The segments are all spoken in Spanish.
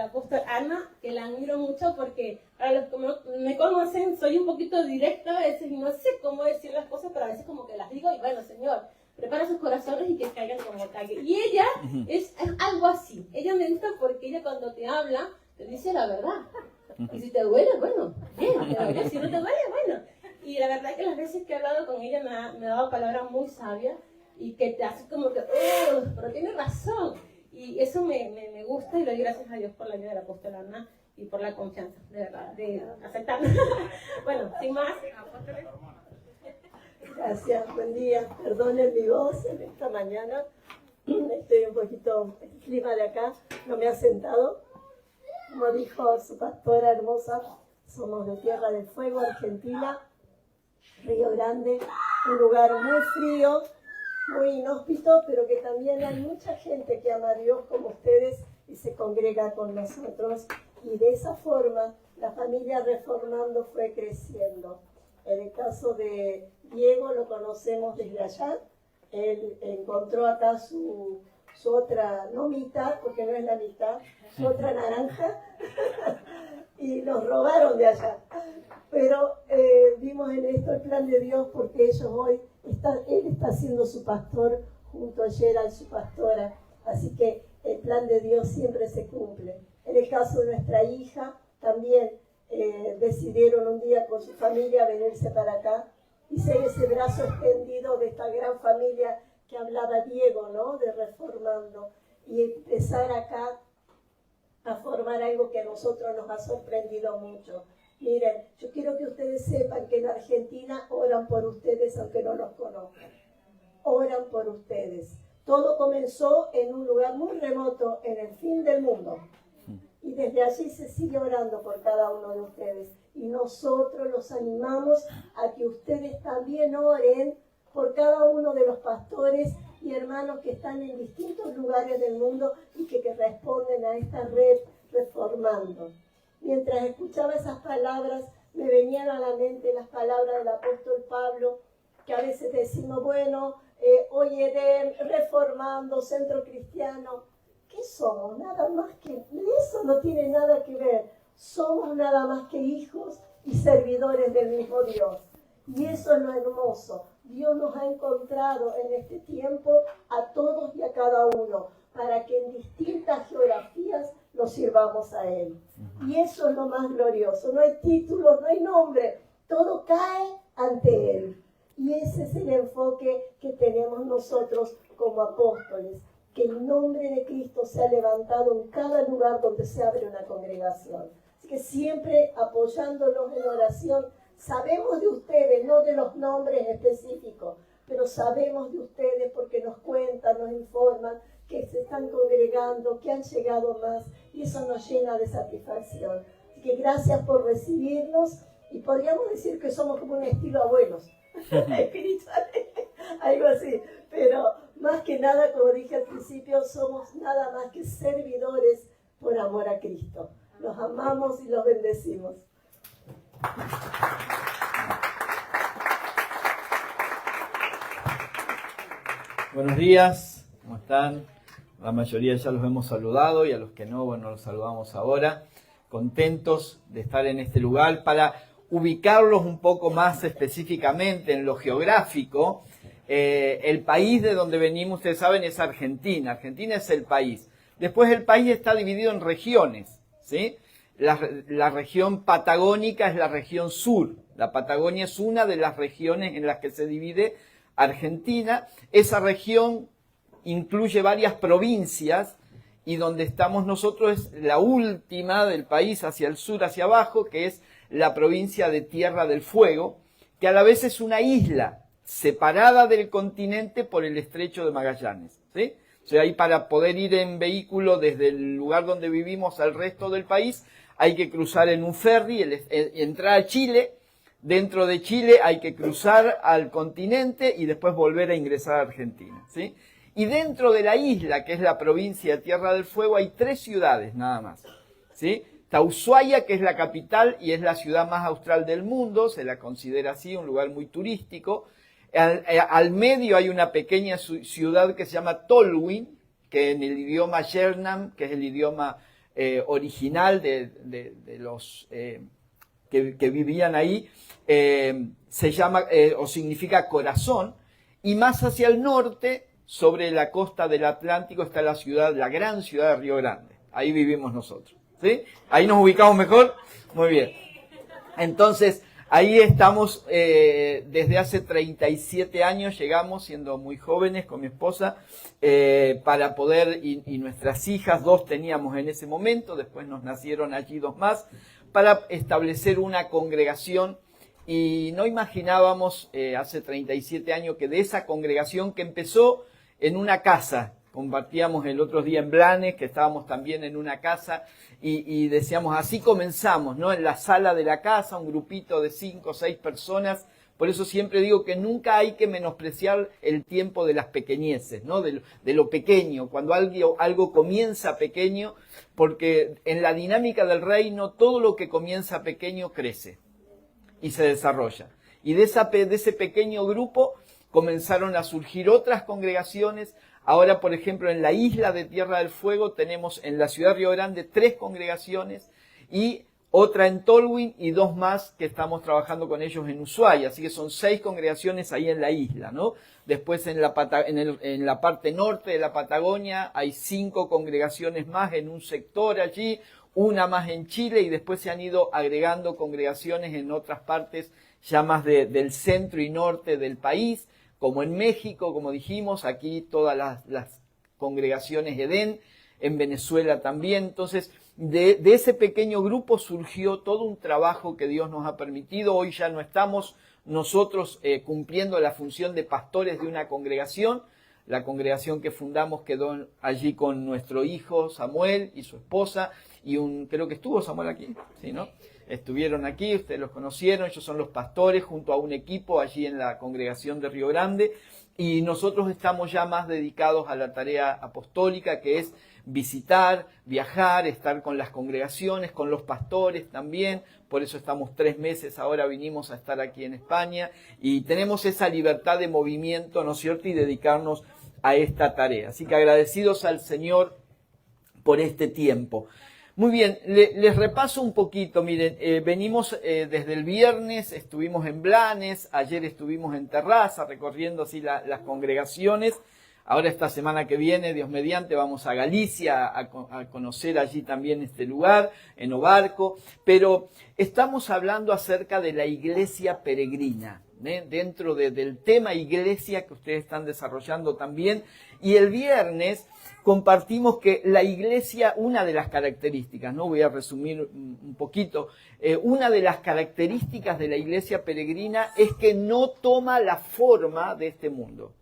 la apóstol Ana, que la admiro mucho porque para los que me conocen soy un poquito directa a veces y no sé cómo decir las cosas, pero a veces como que las digo y bueno, Señor, prepara sus corazones y que caigan como caigan. Y ella es algo así. Ella me gusta porque ella cuando te habla, te dice la verdad. Y si te duele, bueno, bien, pero si no te duele, bueno. Y la verdad es que las veces que he hablado con ella me ha dado palabras muy sabias y que te hace como que, oh, pero tiene razón. Y eso me gusta y le doy gracias a Dios por la ayuda de la apóstol Ana y por la confianza, de verdad, de aceptarla. Bueno, sin más. Gracias, buen día. Perdonen mi voz en esta mañana. Estoy un poquito, el clima de acá no me ha sentado. Como dijo su pastora hermosa, somos de Tierra del Fuego, Argentina, Río Grande, un lugar muy frío, muy inhóspito, pero que también hay mucha gente que ama a Dios como ustedes y se congrega con nosotros. Y de esa forma la familia Reformando fue creciendo. En el caso de Diego lo conocemos desde allá. Él encontró acá su otra, no mitad, porque no es la mitad, su otra naranja, y nos robaron de allá. Pero vimos en esto el plan de Dios porque ellos hoy, él está siendo su pastor junto a Gerald, su pastora. Así que el plan de Dios siempre se cumple. En el caso de nuestra hija, también decidieron un día con su familia venirse para acá y ser ese brazo extendido de esta gran familia que hablaba Diego, ¿no? De Reformando. Y empezar acá a formar algo que a nosotros nos ha sorprendido mucho. Miren, yo quiero que ustedes sepan que en Argentina oran por ustedes aunque no los conozcan. Oran por ustedes. Todo comenzó en un lugar muy remoto, en el fin del mundo. Y desde allí se sigue orando por cada uno de ustedes. Y nosotros los animamos a que ustedes también oren por cada uno de los pastores y hermanos que están en distintos lugares del mundo y que responden a esta red Reformando. Mientras escuchaba esas palabras, me venían a la mente las palabras del apóstol Pablo, que a veces decimos, bueno, hoy Edén, Reformando, Centro Cristiano. ¿Qué somos? Nada más que, eso no tiene nada que ver. Somos nada más que hijos y servidores del mismo Dios. Y eso es lo hermoso. Dios nos ha encontrado en este tiempo a todos y a cada uno para que en distintas geografías nos sirvamos a Él. Y eso es lo más glorioso. No hay títulos, no hay nombre. Todo cae ante Él. Y ese es el enfoque que tenemos nosotros como apóstoles. Que el nombre de Cristo sea levantado en cada lugar donde se abre una congregación. Así que siempre apoyándolos en oración. Sabemos de ustedes, no de los nombres específicos, pero sabemos de ustedes porque nos cuentan, nos informan que se están congregando, que han llegado más, y eso nos llena de satisfacción. Así que gracias por recibirnos, y podríamos decir que somos como un estilo abuelos, espirituales, algo así, pero más que nada, como dije al principio, somos nada más que servidores por amor a Cristo. Los amamos y los bendecimos. Buenos días, ¿cómo están? La mayoría ya los hemos saludado y a los que no, bueno, los saludamos ahora. Contentos de estar en este lugar para ubicarlos un poco más específicamente en lo geográfico. El país de donde venimos, ustedes saben, es Argentina. Argentina es el país. Después el país está dividido en regiones, ¿sí? La región patagónica es la región sur. La Patagonia es una de las regiones en las que se divide Argentina. Esa región incluye varias provincias y donde estamos nosotros es la última del país hacia el sur, hacia abajo, que es la provincia de Tierra del Fuego, que a la vez es una isla separada del continente por el estrecho de Magallanes, ¿sí? O sea, ahí para poder ir en vehículo desde el lugar donde vivimos al resto del país, hay que cruzar en un ferry, entrar a Chile. Dentro de Chile hay que cruzar al continente y después volver a ingresar a Argentina, ¿sí? Y dentro de la isla, que es la provincia de Tierra del Fuego, hay 3 ciudades nada más, ¿sí? Está Ushuaia, que es la capital y es la ciudad más austral del mundo, se la considera así, un lugar muy turístico. Al medio hay una pequeña ciudad que se llama Tolwyn, que en el idioma Yernam, que es el idioma original de los que vivían ahí, se llama o significa corazón, y más hacia el norte, sobre la costa del Atlántico, está la gran ciudad de Río Grande. Ahí vivimos nosotros, ¿sí? Ahí nos ubicamos mejor. Muy bien. Entonces, ahí estamos desde hace 37 años, llegamos siendo muy jóvenes con mi esposa, para poder, y nuestras hijas, 2 teníamos en ese momento, después nos nacieron allí 2 más, para establecer una congregación. Y no imaginábamos hace 37 años que de esa congregación que empezó en una casa, compartíamos el otro día en Blanes, que estábamos también en una casa, y decíamos, así comenzamos, ¿no? En la sala de la casa, un grupito de 5 o 6 personas. Por eso siempre digo que nunca hay que menospreciar el tiempo de las pequeñeces, ¿no? De lo pequeño, cuando algo comienza pequeño, porque en la dinámica del reino todo lo que comienza pequeño crece y se desarrolla. Y de ese pequeño grupo comenzaron a surgir otras congregaciones. Ahora, por ejemplo, en la isla de Tierra del Fuego tenemos en la ciudad de Río Grande 3 congregaciones y otra en Tolwyn y 2 más que estamos trabajando con ellos en Ushuaia. Así que son 6 congregaciones ahí en la isla, ¿no? Después en la parte norte de la Patagonia hay 5 congregaciones más en un sector allí, una más en Chile, y después se han ido agregando congregaciones en otras partes ya más del centro y norte del país, como en México, como dijimos, aquí todas las congregaciones Edén, en Venezuela también. Entonces, de ese pequeño grupo surgió todo un trabajo que Dios nos ha permitido. Hoy ya no estamos nosotros cumpliendo la función de pastores de una congregación. La congregación que fundamos quedó allí con nuestro hijo Samuel y su esposa, y creo que estuvo Samuel aquí, ¿sí, no? Estuvieron aquí, ustedes los conocieron, ellos son los pastores junto a un equipo allí en la congregación de Río Grande, y nosotros estamos ya más dedicados a la tarea apostólica, que es visitar, viajar, estar con las congregaciones, con los pastores también. Por eso estamos 3 meses, ahora vinimos a estar aquí en España, y tenemos esa libertad de movimiento, ¿no es cierto?, y dedicarnos a esta tarea. Así que agradecidos al Señor por este tiempo. Muy bien, les repaso un poquito. Miren, venimos desde el viernes, estuvimos en Blanes, ayer estuvimos en Terraza recorriendo así las congregaciones. Ahora esta semana que viene, Dios mediante, vamos a Galicia a conocer allí también este lugar, en Obarco. Pero estamos hablando acerca de la iglesia peregrina, dentro del tema iglesia que ustedes están desarrollando también. Y el viernes compartimos que la iglesia, una de las características, no voy a resumir un poquito, una de las características de la iglesia peregrina es que no toma la forma de este mundo.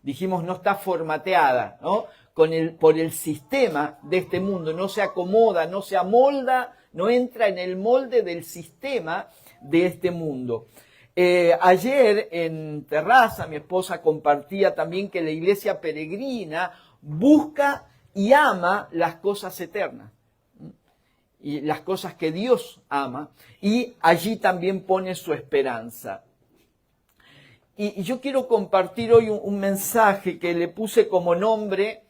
Dijimos, no está formateada, ¿no? Por el sistema de este mundo, no se acomoda, no se amolda, no entra en el molde del sistema de este mundo. Ayer en Terraza mi esposa compartía también que la iglesia peregrina busca y ama las cosas eternas y las cosas que Dios ama, y allí también pone su esperanza. Y yo quiero compartir hoy un mensaje que le puse como nombre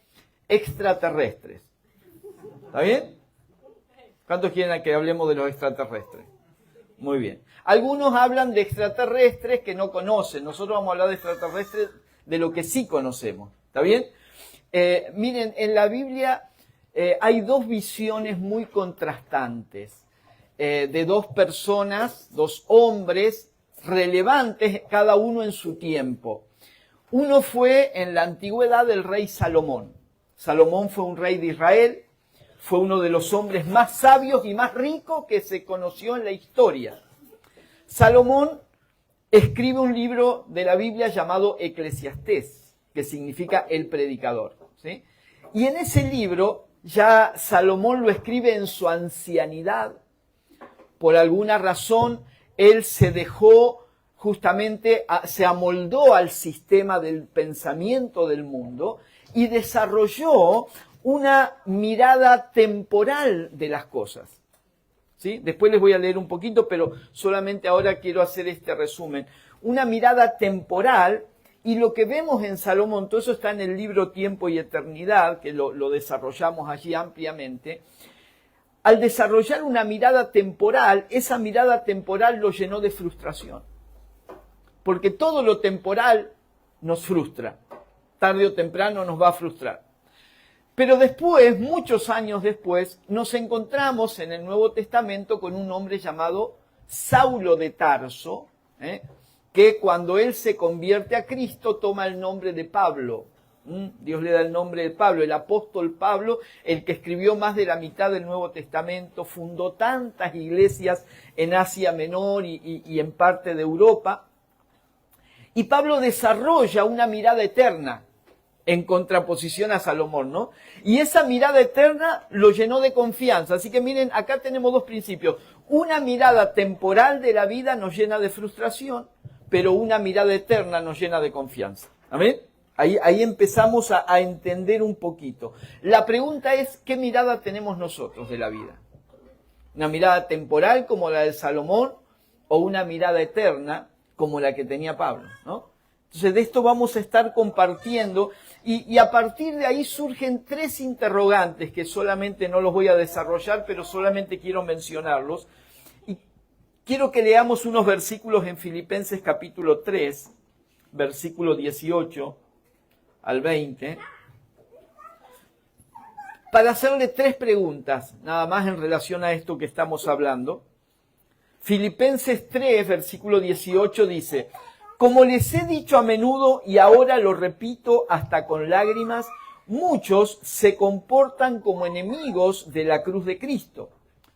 extraterrestres. ¿Está bien? ¿Cuántos quieren que hablemos de los extraterrestres? Muy bien. Algunos hablan de extraterrestres que no conocen. Nosotros vamos a hablar de extraterrestres de lo que sí conocemos. ¿Está bien? Miren, en la Biblia hay 2 visiones muy contrastantes de 2 personas, 2 hombres relevantes, cada uno en su tiempo. Uno fue en la antigüedad el rey Salomón. Salomón fue un rey de Israel, fue uno de los hombres más sabios y más ricos que se conoció en la historia. Salomón escribe un libro de la Biblia llamado Eclesiastés, que significa el predicador, ¿sí? Y en ese libro ya Salomón lo escribe en su ancianidad. Por alguna razón, él se dejó justamente, se amoldó al sistema del pensamiento del mundo y desarrolló una mirada temporal de las cosas, ¿sí? Después les voy a leer un poquito, pero solamente ahora quiero hacer este resumen. Una mirada temporal. Y lo que vemos en Salomón, todo eso está en el libro Tiempo y Eternidad, que lo desarrollamos allí ampliamente. al desarrollar una mirada temporal, esa mirada temporal lo llenó de frustración. Porque todo lo temporal nos frustra. Tarde o temprano nos va a frustrar. Pero después, muchos años después, nos encontramos en el Nuevo Testamento con un hombre llamado Saulo de Tarso, que cuando él se convierte a Cristo toma el nombre de Pablo. Dios le da el nombre de Pablo, el apóstol Pablo, el que escribió más de la mitad del Nuevo Testamento, fundó tantas iglesias en Asia Menor y en parte de Europa. Y Pablo desarrolla una mirada eterna en contraposición a Salomón, ¿no? Y esa mirada eterna lo llenó de confianza. Así que miren, acá tenemos dos principios. Una mirada temporal de la vida nos llena de frustración, pero una mirada eterna nos llena de confianza. ¿Amén? Ahí empezamos a entender un poquito. La pregunta es, ¿qué mirada tenemos nosotros de la vida? ¿Una mirada temporal como la de Salomón o una mirada eterna como la que tenía Pablo, ¿no? Entonces de esto vamos a estar compartiendo y a partir de ahí surgen tres interrogantes que solamente no los voy a desarrollar, pero solamente quiero mencionarlos. Y quiero que leamos unos versículos en Filipenses capítulo 3, versículo 18 al 20, para hacerle tres preguntas, nada más en relación a esto que estamos hablando. Filipenses 3, versículo 18 dice: como les he dicho a menudo y ahora lo repito hasta con lágrimas, muchos se comportan como enemigos de la cruz de Cristo.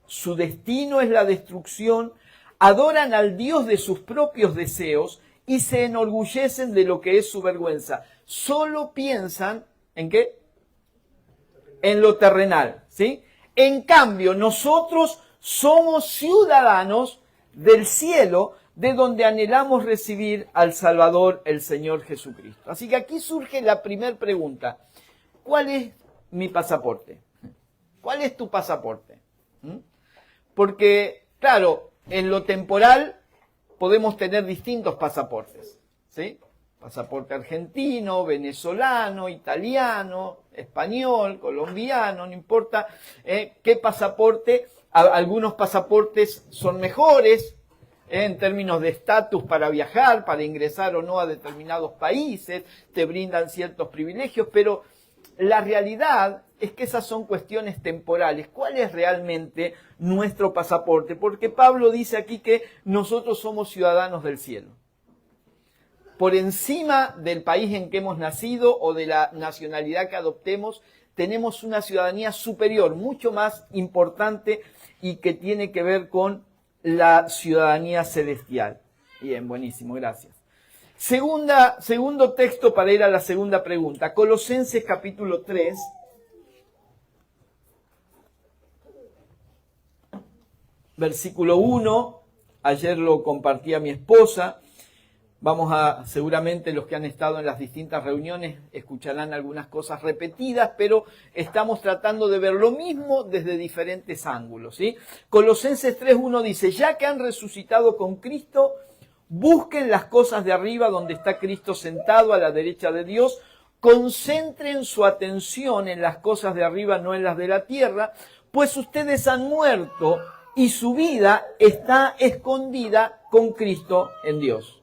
Su destino es la destrucción, adoran al Dios de sus propios deseos y se enorgullecen de lo que es su vergüenza. Solo piensan, ¿en qué? En lo terrenal, ¿sí? En cambio, nosotros somos ciudadanos del cielo, de donde anhelamos recibir al Salvador, el Señor Jesucristo. Así que aquí surge la primera pregunta. ¿Cuál es mi pasaporte? ¿Cuál es tu pasaporte? Porque, claro, en lo temporal podemos tener distintos pasaportes, ¿sí? Pasaporte argentino, venezolano, italiano, español, colombiano, no importa qué pasaporte. Algunos pasaportes son mejores en términos de estatus para viajar, para ingresar o no a determinados países, te brindan ciertos privilegios, pero la realidad es que esas son cuestiones temporales. ¿Cuál es realmente nuestro pasaporte? Porque Pablo dice aquí que nosotros somos ciudadanos del cielo. Por encima del país en que hemos nacido o de la nacionalidad que adoptemos, tenemos una ciudadanía superior, mucho más importante y que tiene que ver con la ciudadanía celestial. Bien, buenísimo, gracias. Segundo texto para ir a la segunda pregunta. Colosenses capítulo 3. Versículo 1. Ayer lo compartí a mi esposa. Seguramente los que han estado en las distintas reuniones escucharán algunas cosas repetidas, pero estamos tratando de ver lo mismo desde diferentes ángulos, ¿sí? Colosenses 3:1 dice: ya que han resucitado con Cristo, busquen las cosas de arriba donde está Cristo sentado a la derecha de Dios, concentren su atención en las cosas de arriba, no en las de la tierra, pues ustedes han muerto y su vida está escondida con Cristo en Dios.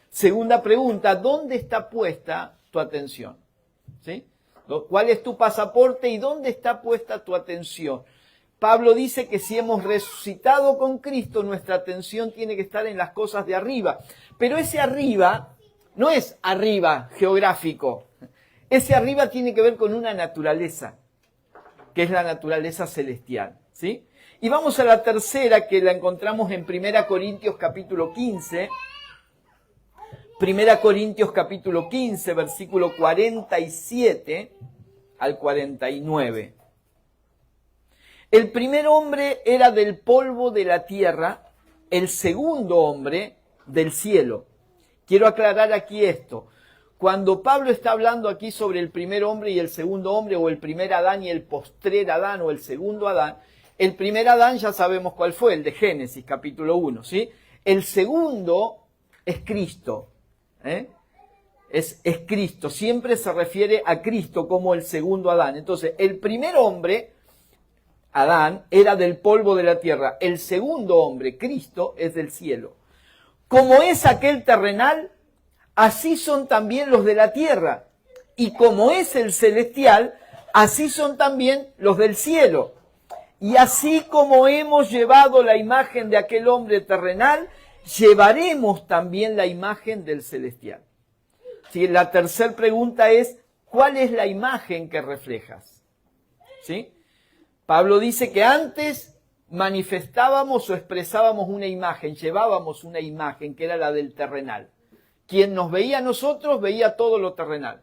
Segunda pregunta, ¿dónde está puesta tu atención? ¿Sí? ¿Cuál es tu pasaporte y dónde está puesta tu atención? Pablo dice que si hemos resucitado con Cristo, nuestra atención tiene que estar en las cosas de arriba. Pero ese arriba no es arriba geográfico. Ese arriba tiene que ver con una naturaleza, que es la naturaleza celestial, ¿sí? Y vamos a la tercera, que la encontramos en 1 Corintios capítulo 15. 1 Corintios capítulo 15, versículo 47 al 49. El primer hombre era del polvo de la tierra, el segundo hombre del cielo. Quiero aclarar aquí esto. Cuando Pablo está hablando aquí sobre el primer hombre y el segundo hombre, o el primer Adán y el postrer Adán, o el segundo Adán, el primer Adán ya sabemos cuál fue, el de Génesis capítulo 1, ¿sí? El segundo es Cristo. Es Cristo, siempre se refiere a Cristo como el segundo Adán. Entonces, el primer hombre, Adán, era del polvo de la tierra. El segundo hombre, Cristo, es del cielo. Como es aquel terrenal, así son también los de la tierra. Y como es el celestial, así son también los del cielo. Y así como hemos llevado la imagen de aquel hombre terrenal, llevaremos también la imagen del celestial. ¿Sí? La tercera pregunta es, ¿cuál es la imagen que reflejas? ¿Sí? Pablo dice que antes manifestábamos o expresábamos una imagen, llevábamos una imagen que era la del terrenal. Quien nos veía a nosotros veía todo lo terrenal.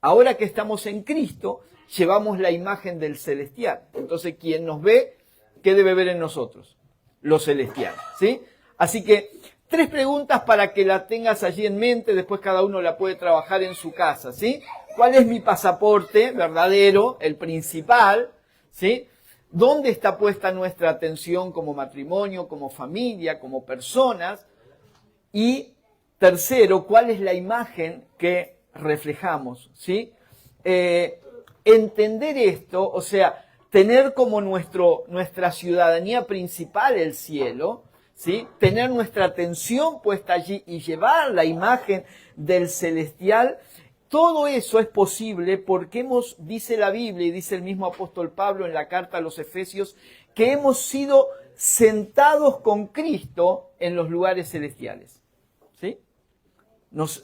Ahora que estamos en Cristo, llevamos la imagen del celestial. Entonces, quien nos ve, ¿qué debe ver en nosotros? Lo celestial, ¿sí? Así que, 3 preguntas para que la tengas allí en mente, después cada uno la puede trabajar en su casa, ¿sí? ¿Cuál es mi pasaporte verdadero, el principal, ¿sí? ¿Dónde está puesta nuestra atención como matrimonio, como familia, como personas? Y tercero, ¿cuál es la imagen que reflejamos? ¿Sí? Entender esto, o sea, tener como nuestra ciudadanía principal el cielo, ¿sí? Tener nuestra atención puesta allí y llevar la imagen del celestial, todo eso es posible porque dice la Biblia y dice el mismo apóstol Pablo en la carta a los Efesios, que hemos sido sentados con Cristo en los lugares celestiales. ¿Sí?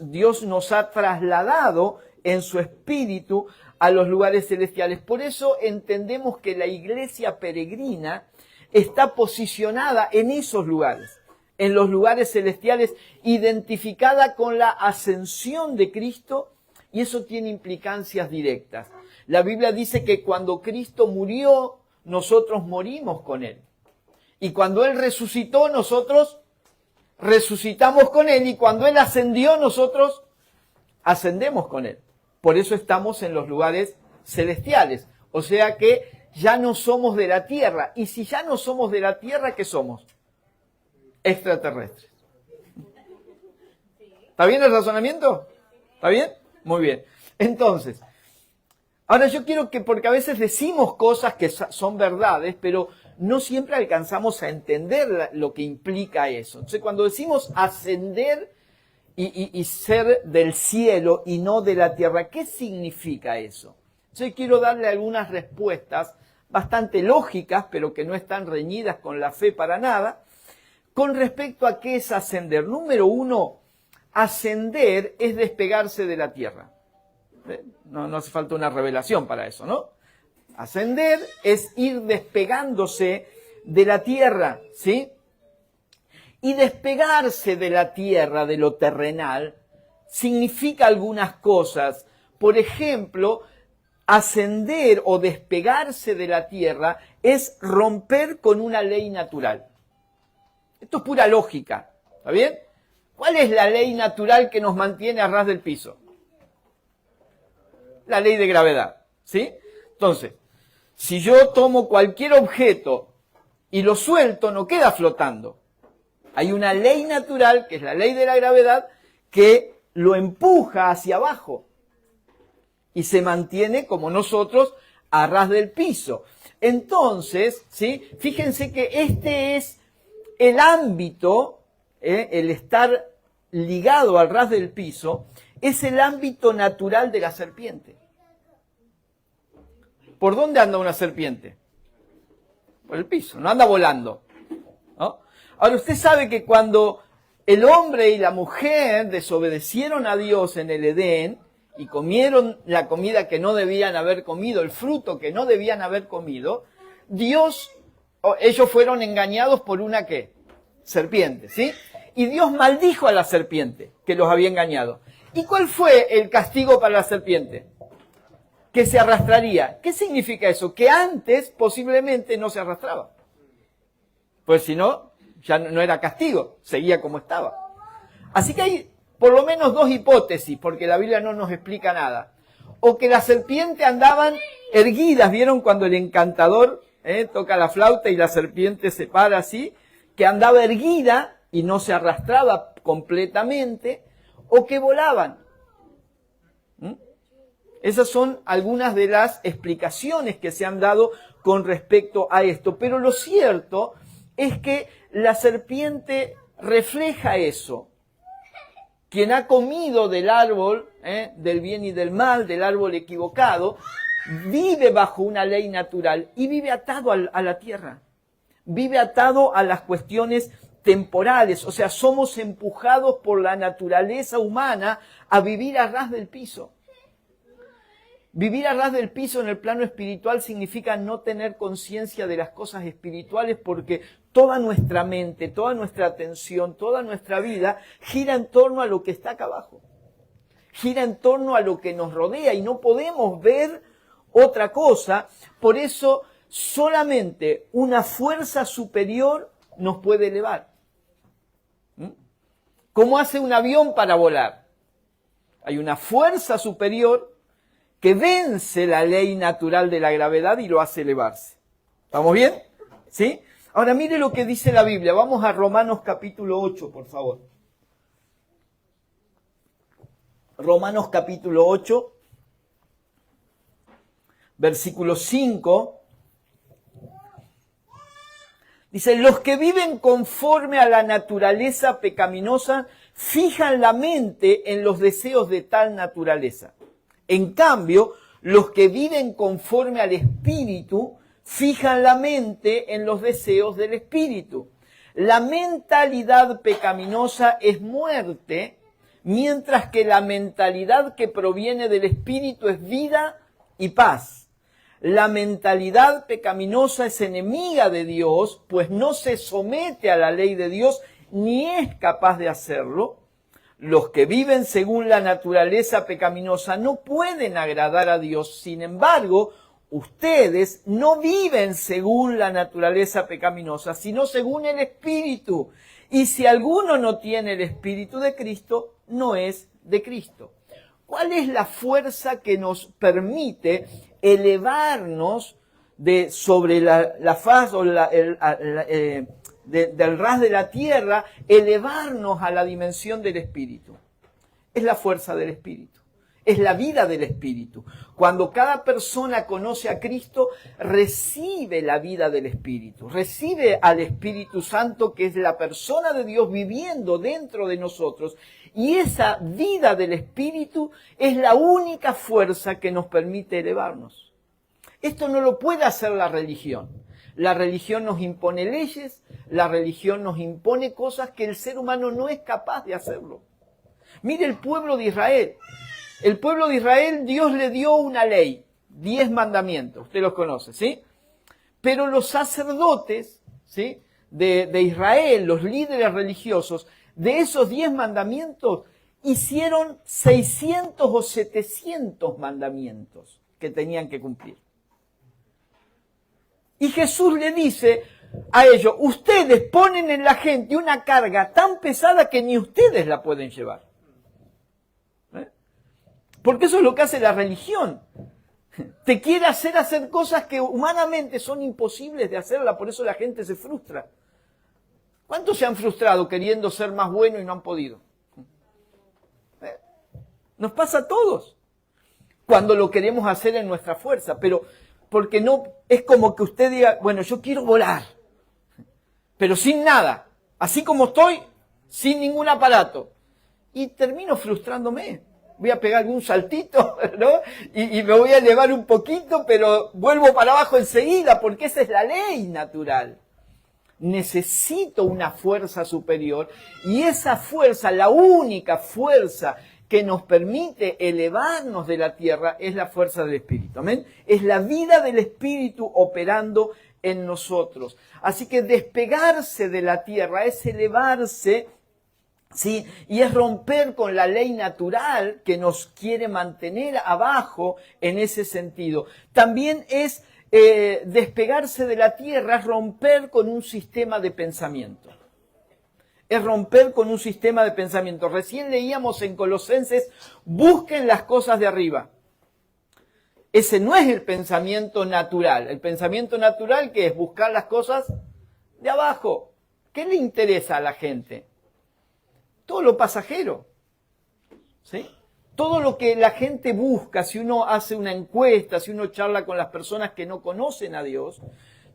Dios nos ha trasladado en su espíritu a los lugares celestiales. Por eso entendemos que la iglesia peregrina está posicionada en esos lugares, en los lugares celestiales, identificada con la ascensión de Cristo, y eso tiene implicancias directas. La Biblia dice que cuando Cristo murió, nosotros morimos con Él. Y cuando Él resucitó, nosotros resucitamos con Él. Y cuando Él ascendió, nosotros ascendemos con Él. Por eso estamos en los lugares celestiales. O sea que ya no somos de la tierra. Y si ya no somos de la tierra, ¿qué somos? Extraterrestres. ¿Está bien el razonamiento? ¿Está bien? Muy bien. Entonces, ahora yo quiero que, porque a veces decimos cosas que son verdades, pero no siempre alcanzamos a entender lo que implica eso. Entonces, cuando decimos ascender y ser del cielo y no de la tierra, ¿qué significa eso? Yo quiero darle algunas respuestas bastante lógicas, pero que no están reñidas con la fe para nada, con respecto a qué es ascender. Número 1, ascender es despegarse de la tierra. No hace falta una revelación para eso, ¿no? Ascender es ir despegándose de la tierra, ¿sí? Y despegarse de la tierra, de lo terrenal, significa algunas cosas. Por ejemplo, ascender o despegarse de la tierra es romper con una ley natural. Esto es pura lógica, ¿está bien? ¿Cuál es la ley natural que nos mantiene a ras del piso? La ley de gravedad, ¿sí? Entonces, si yo tomo cualquier objeto y lo suelto, no queda flotando. Hay una ley natural, que es la ley de la gravedad, que lo empuja hacia abajo y se mantiene como nosotros a ras del piso. Entonces, ¿sí? Fíjense que este es el ámbito, el estar ligado al ras del piso, es el ámbito natural de la serpiente. ¿Por dónde anda una serpiente? Por el piso, no anda volando, ¿no? Ahora, usted sabe que cuando el hombre y la mujer desobedecieron a Dios en el Edén y comieron la comida que no debían haber comido, el fruto que no debían haber comido, ellos fueron engañados por una ¿qué? Serpiente, ¿sí? Y Dios maldijo a la serpiente que los había engañado. ¿Y cuál fue el castigo para la serpiente? Que se arrastraría. ¿Qué significa eso? Que antes posiblemente no se arrastraba. Pues si no, ya no era castigo, seguía como estaba. Así que hay por lo menos 2 hipótesis, porque la Biblia no nos explica nada. O que la serpiente andaban erguidas, ¿vieron cuando el encantador toca la flauta y la serpiente se para así? Que andaba erguida y no se arrastraba completamente, o que volaban. Esas son algunas de las explicaciones que se han dado con respecto a esto. Pero lo cierto es que la serpiente refleja eso. Quien ha comido del árbol del bien y del mal, del árbol equivocado, vive bajo una ley natural y vive atado a la tierra. Vive atado a las cuestiones temporales. O sea, somos empujados por la naturaleza humana a vivir a ras del piso. Vivir a ras del piso en el plano espiritual significa no tener conciencia de las cosas espirituales, porque toda nuestra mente, toda nuestra atención, toda nuestra vida gira en torno a lo que está acá abajo. Gira en torno a lo que nos rodea y no podemos ver otra cosa. Por eso solamente una fuerza superior nos puede elevar. ¿Cómo hace un avión para volar? Hay una fuerza superior que vence la ley natural de la gravedad y lo hace elevarse. ¿Estamos bien? ¿Sí? Ahora mire lo que dice la Biblia. Vamos a Romanos capítulo 8, por favor. Romanos capítulo 8, versículo 5. Dice, los que viven conforme a la naturaleza pecaminosa fijan la mente en los deseos de tal naturaleza. En cambio, los que viven conforme al Espíritu fijan la mente en los deseos del Espíritu. La mentalidad pecaminosa es muerte, mientras que la mentalidad que proviene del Espíritu es vida y paz. La mentalidad pecaminosa es enemiga de Dios, pues no se somete a la ley de Dios ni es capaz de hacerlo. Los que viven según la naturaleza pecaminosa no pueden agradar a Dios. Sin embargo, ustedes no viven según la naturaleza pecaminosa, sino según el Espíritu. Y si alguno no tiene el Espíritu de Cristo, no es de Cristo. ¿Cuál es la fuerza que nos permite elevarnos sobre la faz o del ras de la tierra, elevarnos a la dimensión del Espíritu? Es la fuerza del Espíritu, es la vida del Espíritu. Cuando cada persona conoce a Cristo, recibe la vida del Espíritu, recibe al Espíritu Santo, que es la persona de Dios viviendo dentro de nosotros, y esa vida del Espíritu es la única fuerza que nos permite elevarnos. Esto no lo puede hacer la religión. La religión nos impone leyes, la religión nos impone cosas que el ser humano no es capaz de hacerlo. Mire el pueblo de Israel. El pueblo de Israel, Dios le dio una ley, 10 mandamientos, usted los conoce, ¿sí? Pero los sacerdotes, ¿sí?, de Israel, los líderes religiosos, de esos 10 mandamientos, hicieron 600 o 700 mandamientos que tenían que cumplir. Y Jesús le dice a ellos, ustedes ponen en la gente una carga tan pesada que ni ustedes la pueden llevar. Porque eso es lo que hace la religión. Te quiere hacer cosas que humanamente son imposibles de hacerla, por eso la gente se frustra. ¿Cuántos se han frustrado queriendo ser más buenos y no han podido? Nos pasa a todos cuando lo queremos hacer en nuestra fuerza, pero porque no es como que usted diga, bueno, yo quiero volar, pero sin nada, así como estoy, sin ningún aparato, y termino frustrándome. Voy a pegar un saltito, ¿no? Y me voy a elevar un poquito, pero vuelvo para abajo enseguida, porque esa es la ley natural. Necesito una fuerza superior, y esa fuerza, la única fuerza que nos permite elevarnos de la tierra, es la fuerza del Espíritu. ¿Amén? Es la vida del Espíritu operando en nosotros. Así que despegarse de la tierra es elevarse, ¿sí? Y es romper con la ley natural que nos quiere mantener abajo en ese sentido. También es despegarse de la tierra, es romper con un sistema de pensamiento. Es romper con un sistema de pensamiento. Recién leíamos en Colosenses, busquen las cosas de arriba. Ese no es el pensamiento natural. El pensamiento natural, ¿qué es? Buscar las cosas de abajo. ¿Qué le interesa a la gente? Todo lo pasajero, ¿sí? Todo lo que la gente busca, si uno hace una encuesta, si uno charla con las personas que no conocen a Dios,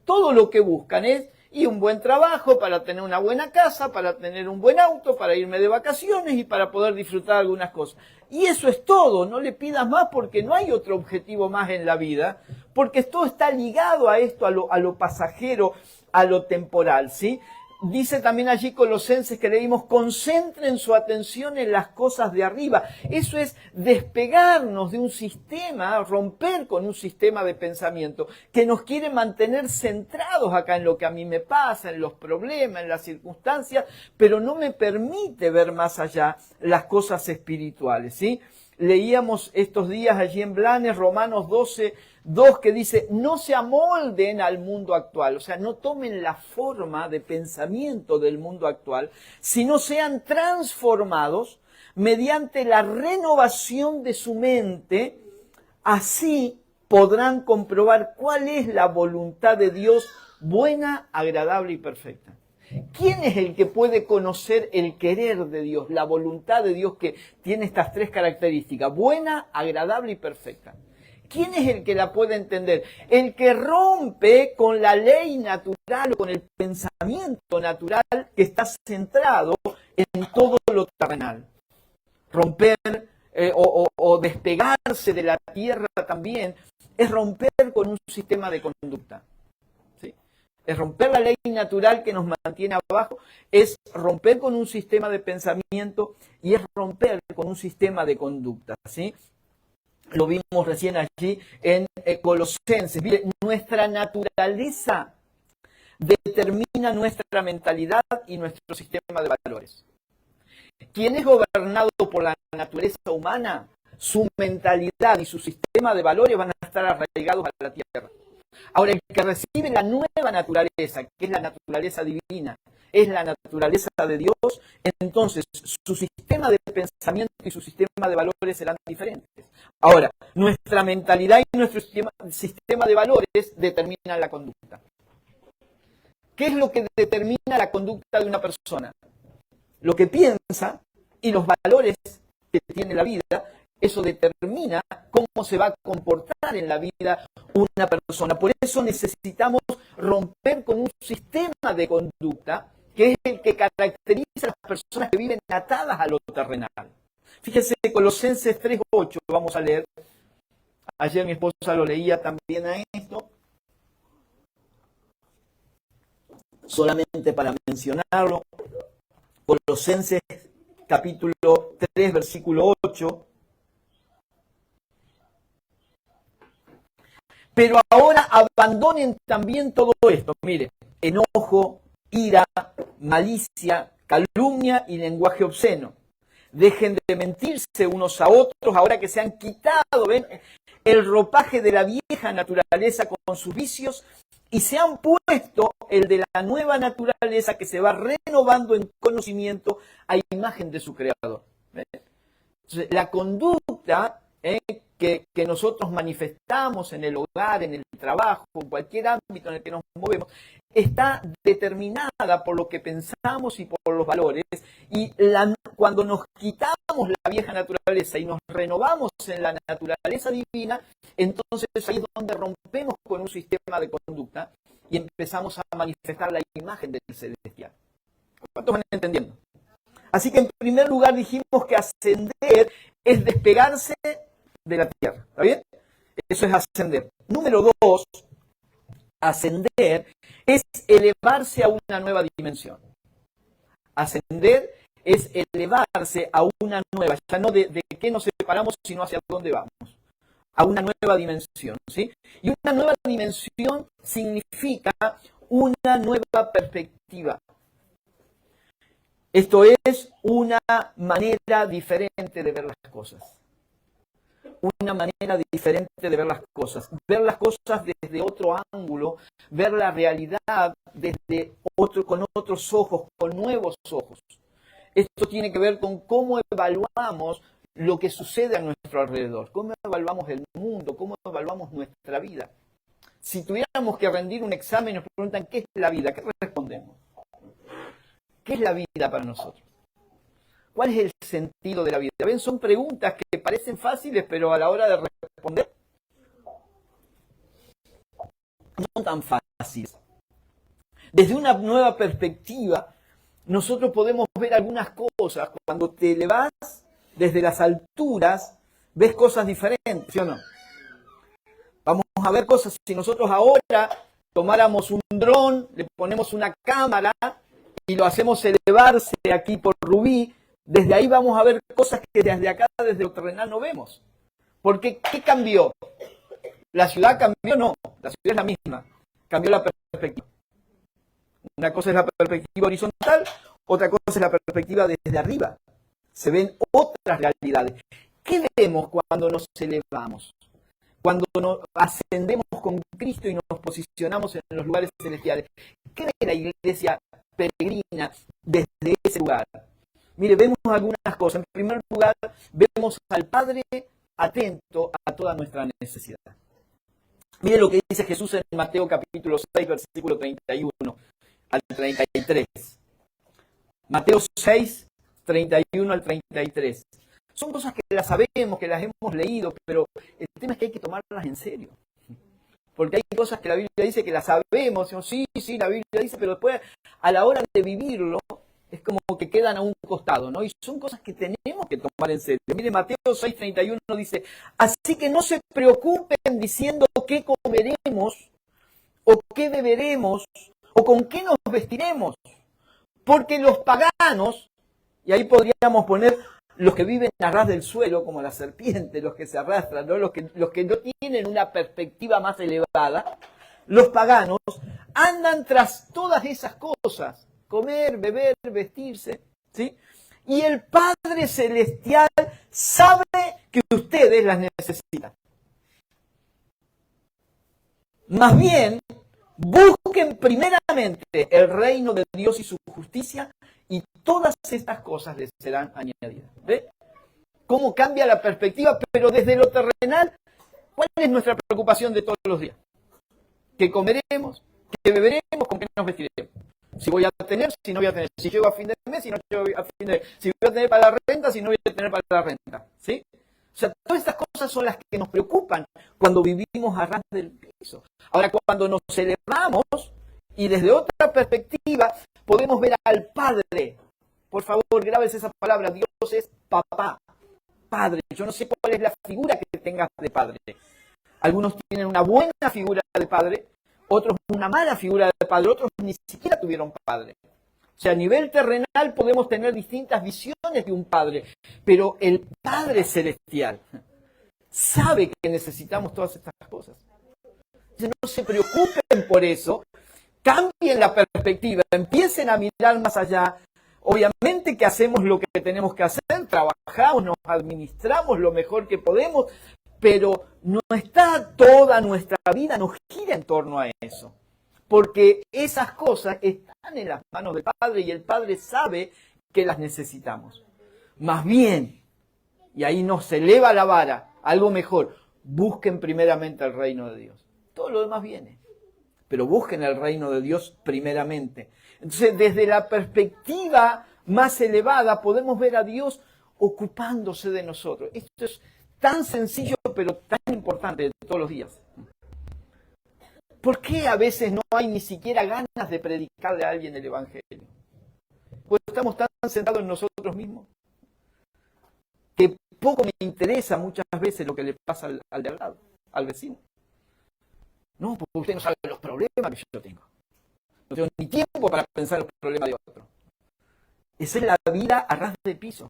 todo lo que buscan es un buen trabajo para tener una buena casa, para tener un buen auto, para irme de vacaciones y para poder disfrutar algunas cosas. Y eso es todo, no le pidas más porque no hay otro objetivo más en la vida, porque todo está ligado a esto, a lo pasajero, a lo temporal, ¿sí? Dice también allí Colosenses que leímos, concentren su atención en las cosas de arriba. Eso es despegarnos de un sistema, romper con un sistema de pensamiento que nos quiere mantener centrados acá en lo que a mí me pasa, en los problemas, en las circunstancias, pero no me permite ver más allá las cosas espirituales, ¿sí? Leíamos estos días allí en Blanes, Romanos 12:2, que dice, no se amolden al mundo actual, o sea, no tomen la forma de pensamiento del mundo actual, sino sean transformados mediante la renovación de su mente, así podrán comprobar cuál es la voluntad de Dios buena, agradable y perfecta. ¿Quién es el que puede conocer el querer de Dios, la voluntad de Dios que tiene estas tres características, buena, agradable y perfecta? ¿Quién es el que la puede entender? El que rompe con la ley natural o con el pensamiento natural que está centrado en todo lo terrenal. Romper o despegarse de la tierra también es romper con un sistema de conducta. Es romper la ley natural que nos mantiene abajo, es romper con un sistema de pensamiento y es romper con un sistema de conducta, ¿sí? Lo vimos recién allí en Colosenses. Mire, nuestra naturaleza determina nuestra mentalidad y nuestro sistema de valores. Quien es gobernado por la naturaleza humana, su mentalidad y su sistema de valores van a estar arraigados a la tierra. Ahora, el que recibe la nueva naturaleza, que es la naturaleza divina, es la naturaleza de Dios, entonces su sistema de pensamiento y su sistema de valores serán diferentes. Ahora, nuestra mentalidad y nuestro sistema de valores determinan la conducta. ¿Qué es lo que determina la conducta de una persona? Lo que piensa y los valores que tiene la vida. Eso determina cómo se va a comportar en la vida una persona. Por eso necesitamos romper con un sistema de conducta que es el que caracteriza a las personas que viven atadas a lo terrenal. Fíjense, Colosenses 3:8, vamos a leer. Ayer mi esposa lo leía también a esto. Solamente para mencionarlo. Colosenses capítulo 3, versículo 8. Pero ahora abandonen también todo esto. Mire, enojo, ira, malicia, calumnia y lenguaje obsceno. Dejen de mentirse unos a otros ahora que se han quitado, ¿ven?, el ropaje de la vieja naturaleza con sus vicios y se han puesto el de la nueva naturaleza que se va renovando en conocimiento a imagen de su creador. ¿Ven? Entonces, la conducta que nosotros manifestamos en el hogar, en el trabajo, en cualquier ámbito en el que nos movemos, está determinada por lo que pensamos y por los valores. Y cuando nos quitamos la vieja naturaleza y nos renovamos en la naturaleza divina, entonces ahí es donde rompemos con un sistema de conducta y empezamos a manifestar la imagen del celestial. ¿Cuántos van entendiendo? Así que en primer lugar dijimos que ascender es despegarse de la tierra, ¿está bien? Eso es ascender. Número 2, ascender es elevarse a una nueva dimensión. Ascender es elevarse a una nueva, ya no de qué nos separamos, sino hacia dónde vamos. A una nueva dimensión, ¿sí? Y una nueva dimensión significa una nueva perspectiva. Esto es una manera diferente de ver las cosas. Una manera diferente de ver las cosas. Ver las cosas desde otro ángulo, ver la realidad con otros ojos, con nuevos ojos. Esto tiene que ver con cómo evaluamos lo que sucede a nuestro alrededor, cómo evaluamos el mundo, cómo evaluamos nuestra vida. Si tuviéramos que rendir un examen y nos preguntan ¿qué es la vida?, ¿qué respondemos? ¿Qué es la vida para nosotros? ¿Cuál es el sentido de la vida? ¿Ven? Son preguntas que parecen fáciles, pero a la hora de responder no son tan fáciles. Desde una nueva perspectiva, nosotros podemos ver algunas cosas. Cuando te elevas desde las alturas, ves cosas diferentes, ¿sí o no? Vamos a ver cosas. Si nosotros ahora tomáramos un dron, le ponemos una cámara y lo hacemos elevarse aquí por Rubí, desde ahí vamos a ver cosas que desde acá, desde lo terrenal, no vemos. Porque, ¿qué cambió? ¿La ciudad cambió? No, la ciudad es la misma. Cambió la perspectiva. Una cosa es la perspectiva horizontal, otra cosa es la perspectiva desde arriba. Se ven otras realidades. ¿Qué vemos cuando nos elevamos? Cuando nos ascendemos con Cristo y nos posicionamos en los lugares celestiales. ¿Qué ve la iglesia peregrina desde ese lugar? Mire, vemos algunas cosas. En primer lugar, vemos al Padre atento a toda nuestra necesidad. Mire lo que dice Jesús en Mateo capítulo 6, versículo 31 al 33. Mateo 6, 31 al 33. Son cosas que las sabemos, que las hemos leído, pero el tema es que hay que tomarlas en serio. Porque hay cosas que la Biblia dice que las sabemos, decimos, sí, la Biblia dice, pero después a la hora de vivirlo es como que quedan a un costado, ¿no? Y son cosas que tenemos que tomar en serio. Mire, Mateo 6, 31 dice, así que no se preocupen diciendo qué comeremos, o qué beberemos, o con qué nos vestiremos. Porque los paganos, y ahí podríamos poner los que viven a ras del suelo, como la serpiente, los que se arrastran, ¿no? Los que no tienen una perspectiva más elevada, los paganos andan tras todas esas cosas, comer, beber, vestirse, ¿sí? Y el Padre Celestial sabe que ustedes las necesitan. Más bien, busquen primeramente el reino de Dios y su justicia, y todas estas cosas les serán añadidas. ¿Ve? ¿Cómo cambia la perspectiva? Pero desde lo terrenal, ¿cuál es nuestra preocupación de todos los días? ¿Qué comeremos? ¿Qué beberemos? ¿Con qué nos vestiremos? Si voy a tener, si no voy a tener. Si llego a fin de mes, si no llego a fin de mes. Si voy a tener para la renta, si no voy a tener para la renta. ¿Sí? O sea, todas estas cosas son las que nos preocupan cuando vivimos a ras del piso. Ahora, cuando nos elevamos y desde otra perspectiva podemos ver al Padre. Por favor, grábese esa palabra. Dios es papá, padre. Yo no sé cuál es la figura que tengas de padre. Algunos tienen una buena figura de padre, otros una mala figura de padre, otros ni siquiera tuvieron padre. O sea, a nivel terrenal podemos tener distintas visiones de un padre, pero el Padre Celestial sabe que necesitamos todas estas cosas. Entonces, no se preocupen por eso, cambien la perspectiva, empiecen a mirar más allá. Obviamente que hacemos lo que tenemos que hacer, trabajamos, nos administramos lo mejor que podemos, pero no está toda nuestra vida, nos gira en torno a eso. Porque esas cosas están en las manos del Padre y el Padre sabe que las necesitamos. Más bien, y ahí nos eleva la vara, algo mejor, busquen primeramente el reino de Dios. Todo lo demás viene, pero busquen el reino de Dios primeramente. Entonces, desde la perspectiva más elevada, podemos ver a Dios ocupándose de nosotros. Esto es tan sencillo, pero tan importante de todos los días. ¿Por qué a veces no hay ni siquiera ganas de predicarle a alguien el Evangelio? Pues estamos tan centrados en nosotros mismos que poco me interesa muchas veces lo que le pasa al de al lado, al vecino. No, porque usted no sabe los problemas que yo tengo. No tengo ni tiempo para pensar en los problemas de otro. Esa es la vida a ras de piso.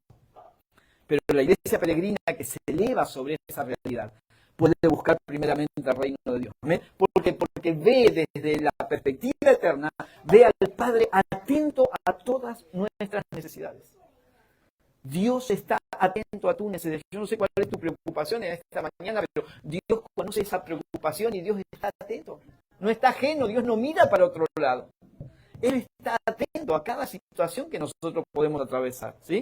Pero la iglesia peregrina que se eleva sobre esa realidad puede buscar primeramente el reino de Dios. ¿Amén? Porque ve desde la perspectiva eterna, ve al Padre atento a todas nuestras necesidades. Dios está atento a tu necesidad. Yo no sé cuál es tu preocupación en esta mañana, pero Dios conoce esa preocupación y Dios está atento. No está ajeno, Dios no mira para otro lado. Él está atento a cada situación que nosotros podemos atravesar, ¿sí?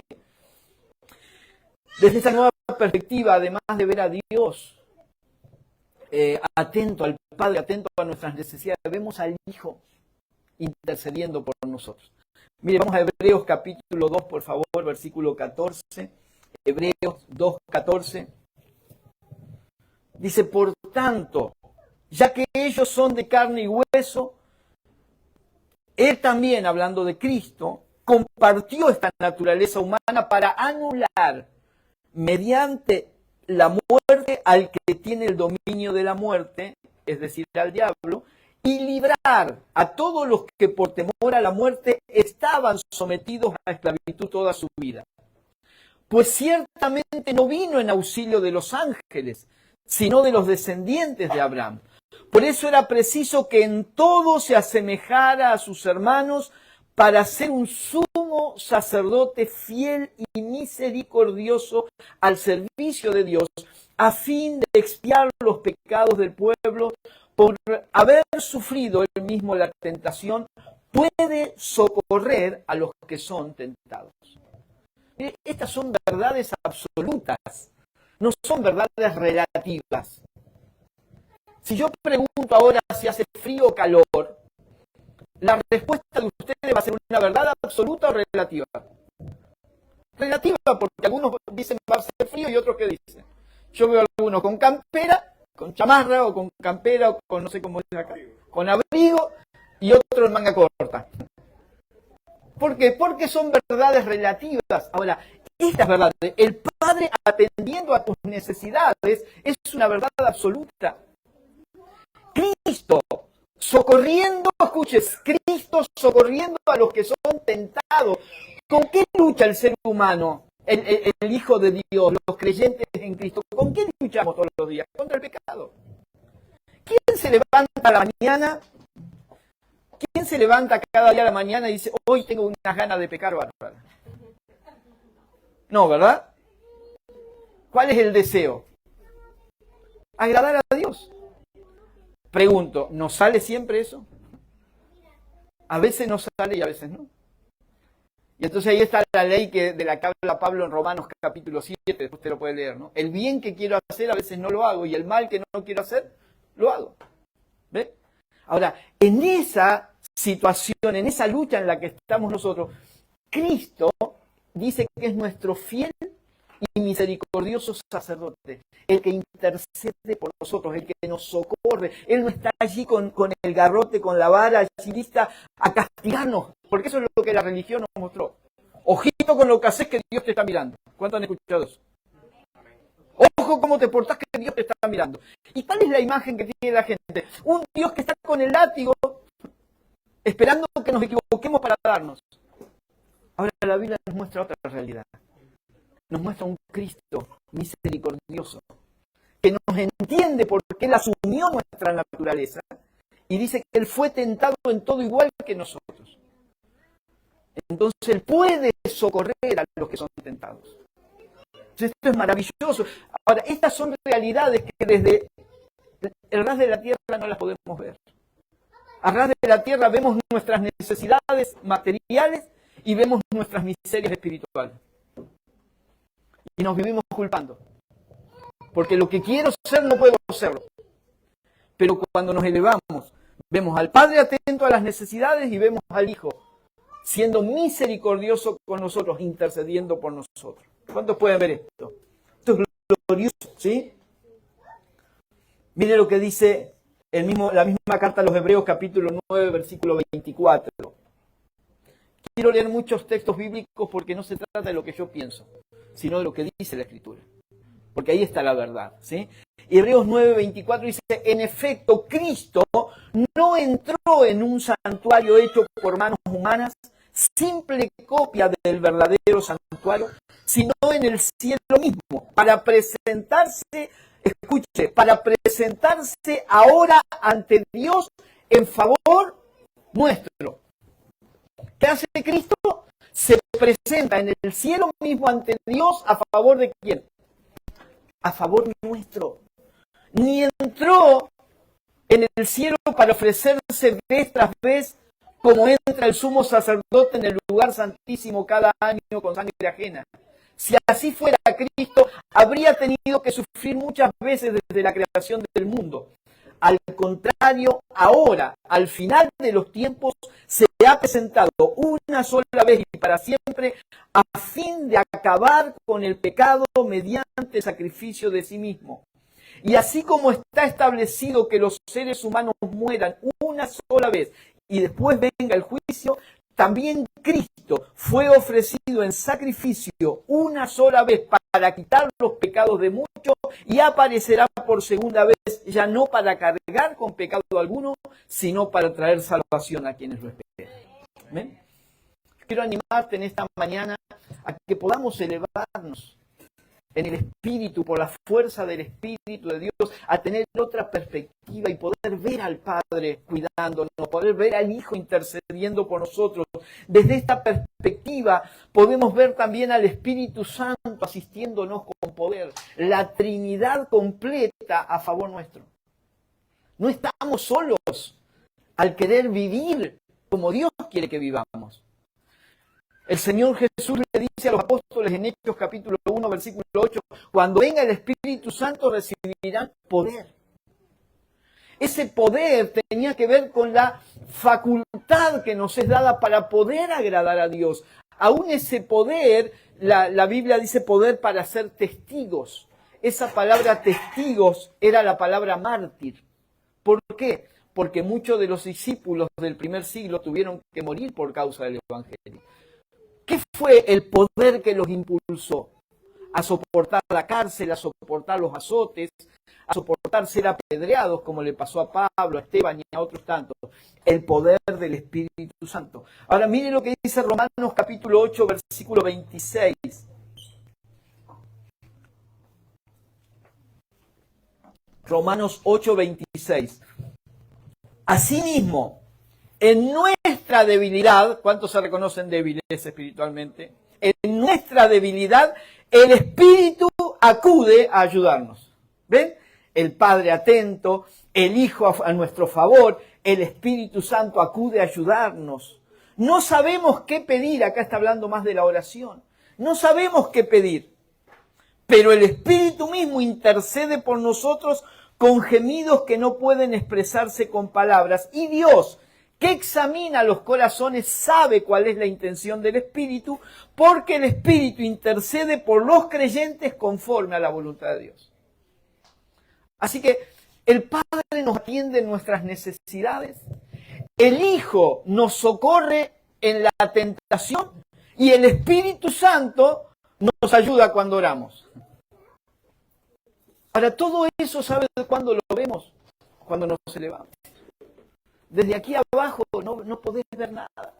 Desde esa nueva perspectiva, además de ver a Dios atento al Padre, atento a nuestras necesidades, vemos al Hijo intercediendo por nosotros. Mire, vamos a Hebreos capítulo 2, por favor, versículo 14. Hebreos 2, 14. Dice, por tanto, ya que ellos son de carne y hueso, Él también, hablando de Cristo, compartió esta naturaleza humana para anular mediante la muerte al que tiene el dominio de la muerte, es decir, al diablo, y librar a todos los que por temor a la muerte estaban sometidos a esclavitud toda su vida. Pues ciertamente no vino en auxilio de los ángeles, sino de los descendientes de Abraham. Por eso era preciso que en todo se asemejara a sus hermanos para ser un sumo sacerdote fiel y misericordioso al servicio de Dios, a fin de expiar los pecados del pueblo. Por haber sufrido él mismo la tentación, puede socorrer a los que son tentados. Estas son verdades absolutas, no son verdades relativas. Si yo pregunto ahora si hace frío o calor, la respuesta de ustedes va a ser una verdad absoluta o relativa. Relativa, porque algunos dicen va a ser frío y otros que dicen. Yo veo a algunos con campera, con chamarra o con campera o con no sé cómo es acá, con abrigo y otros en manga corta. ¿Por qué? Porque son verdades relativas. Ahora, estas verdades, el Padre atendiendo a tus necesidades, es una verdad absoluta. Cristo socorriendo, escuches, Cristo socorriendo a los que son tentados. ¿Con qué lucha el ser humano? El Hijo de Dios, los creyentes en Cristo. ¿Con qué luchamos todos los días? Contra el pecado. ¿Quién se levanta a la mañana? ¿Quién se levanta cada día a la mañana y dice, hoy tengo unas ganas de pecar bárbara? No, ¿verdad? ¿Cuál es el deseo? Agradar a Dios. Pregunto, ¿nos sale siempre eso? A veces nos sale y a veces no. Y entonces ahí está la ley de la que habla Pablo en Romanos capítulo 7, después usted lo puede leer, ¿no? El bien que quiero hacer a veces no lo hago y el mal que no quiero hacer, lo hago. ¿Ve? Ahora, en esa situación, en esa lucha en la que estamos nosotros, Cristo dice que es nuestro fiel y misericordioso sacerdote, el que intercede por nosotros, el que nos socorre. Él no está allí con el garrote, con la vara, allí lista a castigarnos, porque eso es lo que la religión nos mostró. Ojito con lo que haces, que Dios te está mirando. ¿Cuántos han escuchado eso? Ojo cómo te portás, que Dios te está mirando. ¿Y cuál es la imagen que tiene la gente? Un Dios que está con el látigo, esperando que nos equivoquemos para darnos. Ahora la Biblia nos muestra otra realidad. Nos muestra un Cristo misericordioso, que nos entiende porque Él asumió nuestra naturaleza y dice que Él fue tentado en todo igual que nosotros. Entonces Él puede socorrer a los que son tentados. Entonces, esto es maravilloso. Ahora, estas son realidades que desde el ras de la tierra no las podemos ver. A ras de la tierra vemos nuestras necesidades materiales y vemos nuestras miserias espirituales. Y nos vivimos culpando. Porque lo que quiero ser no puedo serlo. Pero cuando nos elevamos, vemos al Padre atento a las necesidades y vemos al Hijo siendo misericordioso con nosotros, intercediendo por nosotros. ¿Cuántos pueden ver esto? Esto es glorioso, ¿sí? Mire lo que dice la misma carta a los Hebreos, capítulo 9, versículo 24. Quiero leer muchos textos bíblicos porque no se trata de lo que yo pienso, sino de lo que dice la Escritura. Porque ahí está la verdad, ¿sí? Hebreos 9, 24 dice, en efecto, Cristo no entró en un santuario hecho por manos humanas, simple copia del verdadero santuario, sino en el cielo mismo, para presentarse, escuche, para presentarse ahora ante Dios en favor nuestro. ¿Qué hace Cristo? Se presenta en el cielo mismo ante Dios a favor de ¿quién? A favor nuestro. Ni entró en el cielo para ofrecerse vez tras vez como entra el sumo sacerdote en el lugar santísimo cada año con sangre ajena. Si así fuera, Cristo habría tenido que sufrir muchas veces desde la creación del mundo. Al contrario, ahora, al final de los tiempos, se ha presentado una sola vez y para siempre a fin de acabar con el pecado mediante el sacrificio de sí mismo. Y así como está establecido que los seres humanos mueran una sola vez y después venga el juicio, también Cristo fue ofrecido en sacrificio una sola vez para quitar los pecados de muchos y aparecerá por segunda vez, ya no para cargar con pecado alguno, sino para traer salvación a quienes lo esperen. ¿Ven? Quiero animarte en esta mañana a que podamos elevarnos en el Espíritu, por la fuerza del Espíritu de Dios, a tener otra perspectiva y poder ver al Padre cuidándonos, poder ver al Hijo intercediendo por nosotros. Desde esta perspectiva podemos ver también al Espíritu Santo asistiéndonos con poder, la Trinidad completa a favor nuestro. No estamos solos al querer vivir como Dios quiere que vivamos. El Señor Jesús le dice a los apóstoles en Hechos capítulo 1, versículo 8, cuando venga el Espíritu Santo recibirán poder. Ese poder tenía que ver con la facultad que nos es dada para poder agradar a Dios. Aún ese poder, la Biblia dice poder para ser testigos. Esa palabra testigos era la palabra mártir. ¿Por qué? Porque muchos de los discípulos del primer siglo tuvieron que morir por causa del Evangelio. ¿Qué fue el poder que los impulsó a soportar la cárcel, a soportar los azotes, a soportar ser apedreados, como le pasó a Pablo, a Esteban y a otros tantos? El poder del Espíritu Santo. Ahora mire lo que dice Romanos capítulo 8, versículo 26. Romanos 8, 26. Asimismo, en nuestra debilidad, ¿cuántos se reconocen débiles espiritualmente? En nuestra debilidad, el Espíritu acude a ayudarnos. ¿Ven? El Padre atento, el Hijo a nuestro favor, el Espíritu Santo acude a ayudarnos. No sabemos qué pedir, acá está hablando más de la oración. No sabemos qué pedir, pero el Espíritu mismo intercede por nosotros con gemidos que no pueden expresarse con palabras. Y Dios, que examina los corazones, sabe cuál es la intención del Espíritu, porque el Espíritu intercede por los creyentes conforme a la voluntad de Dios. Así que el Padre nos atiende en nuestras necesidades, el Hijo nos socorre en la tentación y el Espíritu Santo nos ayuda cuando oramos. Ahora, todo eso, ¿sabe cuándo lo vemos? Cuando nos elevamos. Desde aquí abajo no podés ver nada.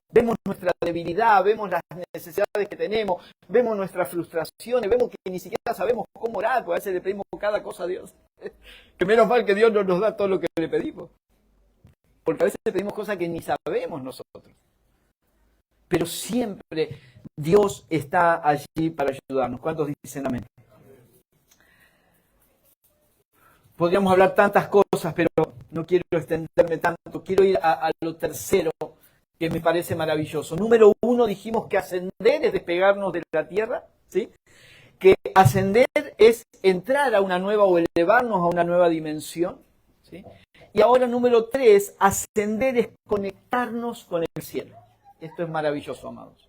Vemos nuestra debilidad, vemos las necesidades que tenemos, vemos nuestras frustraciones, vemos que ni siquiera sabemos cómo orar, porque a veces le pedimos cada cosa a Dios. Que menos mal que Dios no nos da todo lo que le pedimos. Porque a veces le pedimos cosas que ni sabemos nosotros. Pero siempre Dios está allí para ayudarnos. ¿Cuántos dicen amén? Podríamos hablar tantas cosas, pero no quiero extenderme tanto. Quiero ir a lo tercero, que me parece maravilloso. Número 1, dijimos que ascender es despegarnos de la tierra, ¿sí? Que ascender es entrar a una nueva o elevarnos a una nueva dimensión, ¿sí? Y ahora número 3, ascender es conectarnos con el cielo. Esto es maravilloso, amados.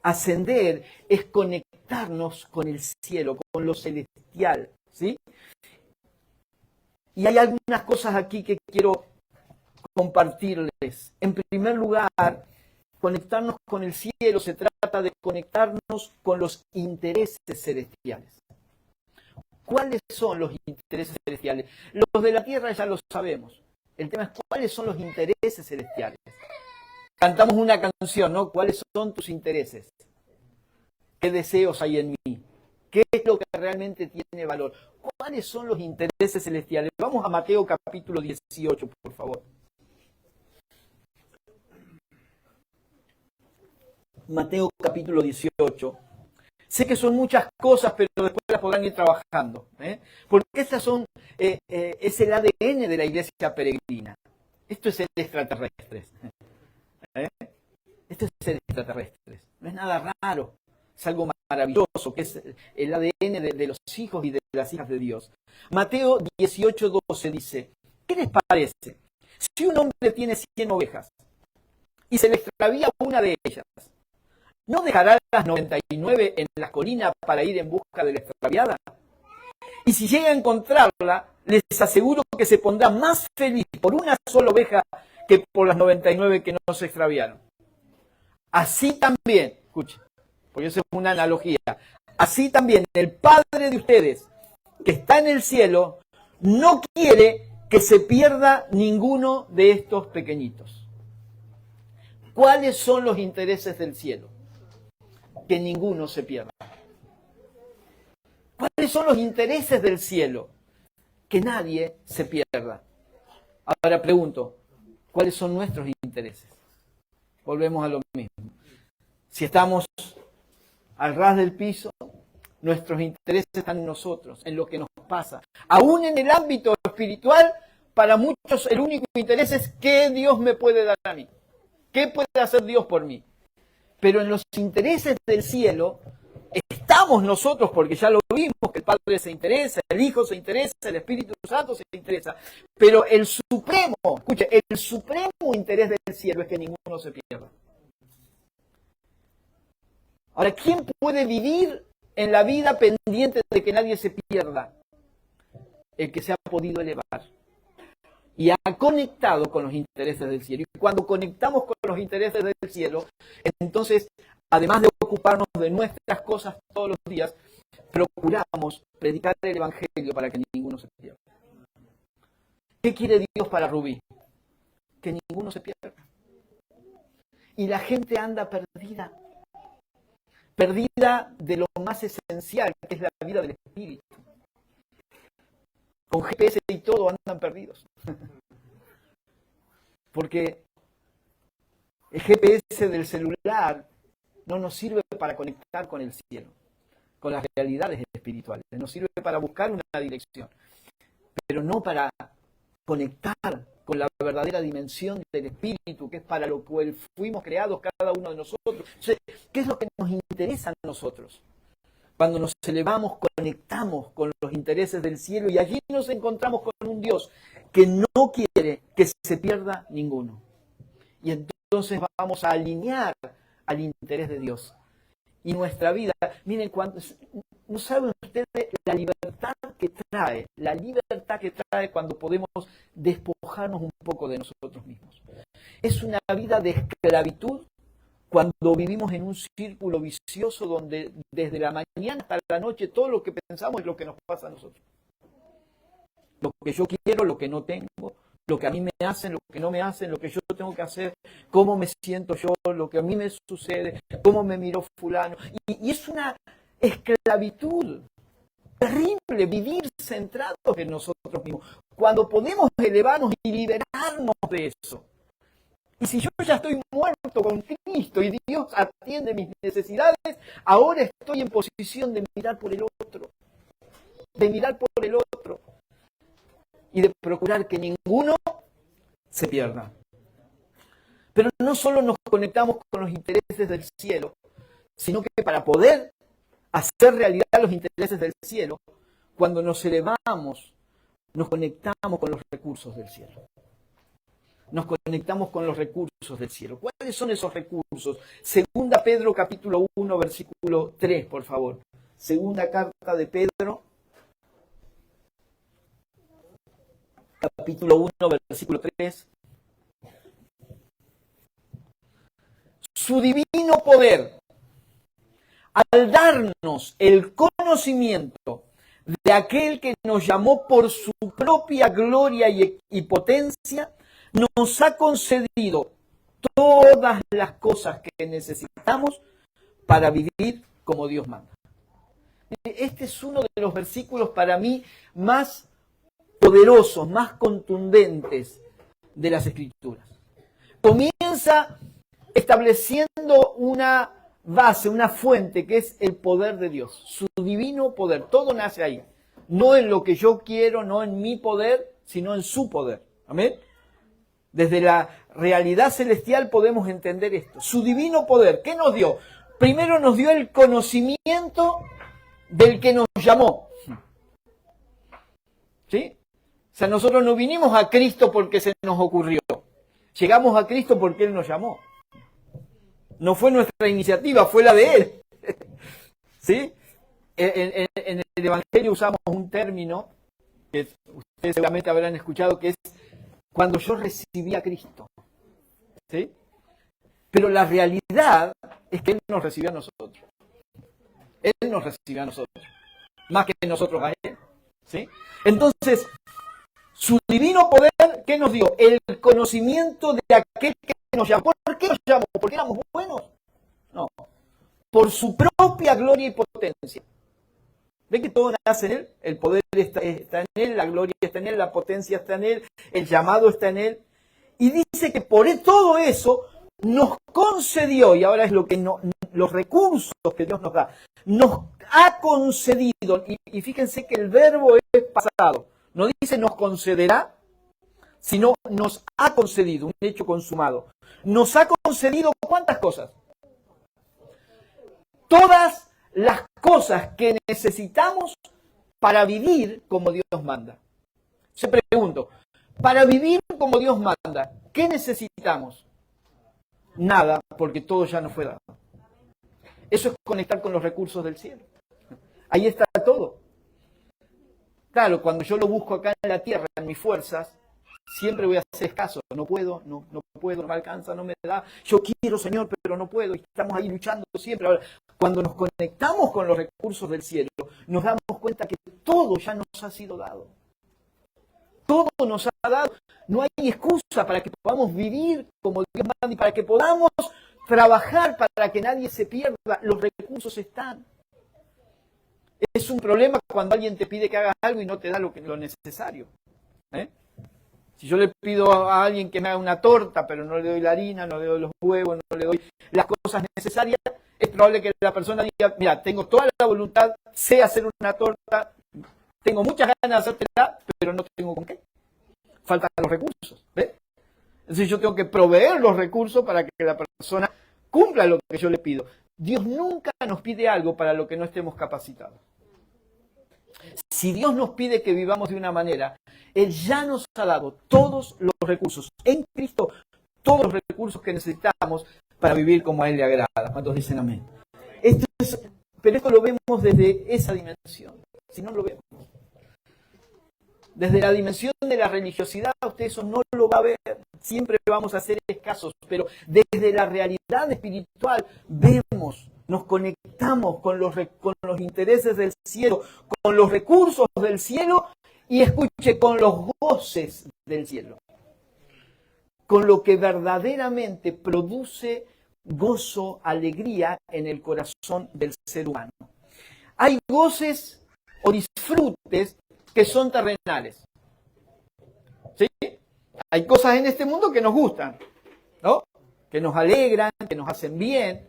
Ascender es conectarnos con el cielo, con lo celestial, ¿sí? Y hay algunas cosas aquí que quiero compartirles. En primer lugar, conectarnos con el cielo se trata de conectarnos con los intereses celestiales. ¿Cuáles son los intereses celestiales? Los de la tierra ya lo sabemos. El tema es cuáles son los intereses celestiales. Cantamos una canción, ¿no? ¿Cuáles son tus intereses? ¿Qué deseos hay en mí? ¿Qué es lo que realmente tiene valor? ¿Cuáles son los intereses celestiales? Vamos a Mateo capítulo 18, por favor. Mateo capítulo 18. Sé que son muchas cosas, pero después las podrán ir trabajando, porque estas son, es el ADN de la iglesia peregrina. Esto es el extraterrestre. Esto es el extraterrestre. No es nada raro. Es algo maravilloso, que es el ADN de los hijos y de las hijas de Dios. Mateo 18:12 dice, ¿qué les parece? Si un hombre tiene 100 ovejas y se le extravía una de ellas, ¿no dejará las 99 en las colinas para ir en busca de la extraviada? Y si llega a encontrarla, les aseguro que se pondrá más feliz por una sola oveja que por las 99 que no se extraviaron. Así también, escuchen, porque eso es una analogía, así también el Padre de ustedes, que está en el cielo, no quiere que se pierda ninguno de estos pequeñitos. ¿Cuáles son los intereses del cielo? Que ninguno se pierda. ¿Cuáles son los intereses del cielo? Que nadie se pierda. Ahora pregunto, ¿cuáles son nuestros intereses? Volvemos a lo mismo. Si estamos al ras del piso, nuestros intereses están en nosotros, en lo que nos pasa. Aún en el ámbito espiritual, para muchos el único interés es qué Dios me puede dar a mí. ¿Qué puede hacer Dios por mí? Pero en los intereses del cielo estamos nosotros, porque ya lo vimos, que el Padre se interesa, el Hijo se interesa, el Espíritu Santo se interesa. Pero el supremo, escuche, el supremo interés del cielo es que ninguno se pierda. Ahora, ¿quién puede vivir en la vida pendiente de que nadie se pierda? El que se ha podido elevar y ha conectado con los intereses del cielo. Y cuando conectamos con los intereses del cielo, entonces, además de ocuparnos de nuestras cosas todos los días, procuramos predicar el Evangelio para que ninguno se pierda. ¿Qué quiere Dios para Rubí? Que ninguno se pierda. Y la gente anda perdida. Perdida de lo más esencial, que es la vida del Espíritu. Con GPS y todo andan perdidos. Porque el GPS del celular no nos sirve para conectar con el cielo, con las realidades espirituales. Nos sirve para buscar una dirección, pero no para conectar con la verdadera dimensión del Espíritu, que es para lo cual fuimos creados cada uno de nosotros. Entonces, ¿qué es lo que nos interesa a nosotros? Cuando nos elevamos, conectamos con los intereses del cielo y allí nos encontramos con un Dios que no quiere que se pierda ninguno. Y entonces vamos a alinear al interés de Dios. Y nuestra vida, miren, no saben ustedes la libertad que trae cuando podemos despojarnos un poco de nosotros mismos. Es una vida de esclavitud cuando vivimos en un círculo vicioso donde desde la mañana hasta la noche todo lo que pensamos es lo que nos pasa a nosotros. Lo que yo quiero, lo que no tengo, lo que a mí me hacen, lo que no me hacen, lo que yo tengo que hacer, cómo me siento yo, lo que a mí me sucede, cómo me miró fulano. Y es una esclavitud terrible vivir centrados en nosotros mismos. Cuando podemos elevarnos y liberarnos de eso. Y si yo ya estoy muerto con Cristo y Dios atiende mis necesidades, ahora estoy en posición de mirar por el otro. De mirar por el otro. Y de procurar que ninguno se pierda. Pero no solo nos conectamos con los intereses del cielo, sino que para poder hacer realidad los intereses del cielo, cuando nos elevamos, nos conectamos con los recursos del cielo. Nos conectamos con los recursos del cielo. ¿Cuáles son esos recursos? Segunda Pedro capítulo 1, versículo 3, por favor. Segunda carta de Pedro, capítulo 1, versículo 3. Su divino poder, al darnos el conocimiento de aquel que nos llamó por su propia gloria y potencia, nos ha concedido todas las cosas que necesitamos para vivir como Dios manda. Este es uno de los versículos para mí más poderosos, más contundentes de las Escrituras. Comienza estableciendo una base, una fuente, que es el poder de Dios, su divino poder. Todo nace ahí. No en lo que yo quiero, no en mi poder, sino en su poder. Amén. Desde la realidad celestial podemos entender esto. Su divino poder, ¿qué nos dio? Primero nos dio el conocimiento del que nos llamó. ¿Sí? O sea, nosotros no vinimos a Cristo porque se nos ocurrió. Llegamos a Cristo porque Él nos llamó. No fue nuestra iniciativa, fue la de Él. ¿Sí? En el Evangelio usamos un término que ustedes seguramente habrán escuchado, que es cuando yo recibí a Cristo. ¿Sí? Pero la realidad es que Él nos recibió a nosotros. Él nos recibió a nosotros, más que nosotros a Él. ¿Sí? Entonces, su divino poder, ¿qué nos dio? El conocimiento de aquel que nos llamó. ¿Por qué nos llamó? ¿Porque éramos buenos? No. Por su propia gloria y potencia. ¿Ven que todo nace en Él? El poder está en Él, la gloria está en Él, la potencia está en Él, el llamado está en Él. Y dice que por todo eso nos concedió, y ahora es lo que los recursos que Dios nos da, nos ha concedido, y fíjense que el verbo es pasado, no dice nos concederá, sino nos ha concedido, un hecho consumado. Nos ha concedido ¿cuántas cosas? Todas las cosas que necesitamos para vivir como Dios manda. Se pregunto, para vivir como Dios manda, ¿qué necesitamos? Nada, porque todo ya nos fue dado. Eso es conectar con los recursos del cielo. Ahí está todo. Claro, cuando yo lo busco acá en la tierra, en mis fuerzas, siempre voy a hacer escaso. No puedo, no puedo, no me alcanza, no me da. Yo quiero, Señor, pero no puedo. Y estamos ahí luchando siempre. Ahora, cuando nos conectamos con los recursos del cielo, nos damos cuenta que todo ya nos ha sido dado. Todo nos ha dado. No hay excusa para que podamos vivir como Dios manda y para que podamos trabajar para que nadie se pierda. Los recursos están. Es un problema cuando alguien te pide que hagas algo y no te da lo necesario. Si yo le pido a alguien que me haga una torta, pero no le doy la harina, no le doy los huevos, no le doy las cosas necesarias, es probable que la persona diga, mira, tengo toda la voluntad, sé hacer una torta, tengo muchas ganas de hacértela, pero no tengo con qué. Faltan los recursos. ¿Ves? Entonces yo tengo que proveer los recursos para que la persona cumpla lo que yo le pido. Dios nunca nos pide algo para lo que no estemos capacitados. Si Dios nos pide que vivamos de una manera, Él ya nos ha dado todos los recursos. En Cristo, todos los recursos que necesitamos para vivir como a Él le agrada. ¿Cuántos dicen amén? Pero esto lo vemos desde esa dimensión. Si no lo vemos. Desde la dimensión de la religiosidad, usted eso no lo va a ver. Siempre vamos a ser escasos. Pero desde la realidad espiritual vemos, nos conectamos con los intereses del cielo, con los recursos del cielo y escuche, con los goces del cielo. Con lo que verdaderamente produce gozo, alegría en el corazón del ser humano. Hay goces o disfrutes que son terrenales. ¿Sí? Hay cosas en este mundo que nos gustan, ¿no? Que nos alegran, que nos hacen bien.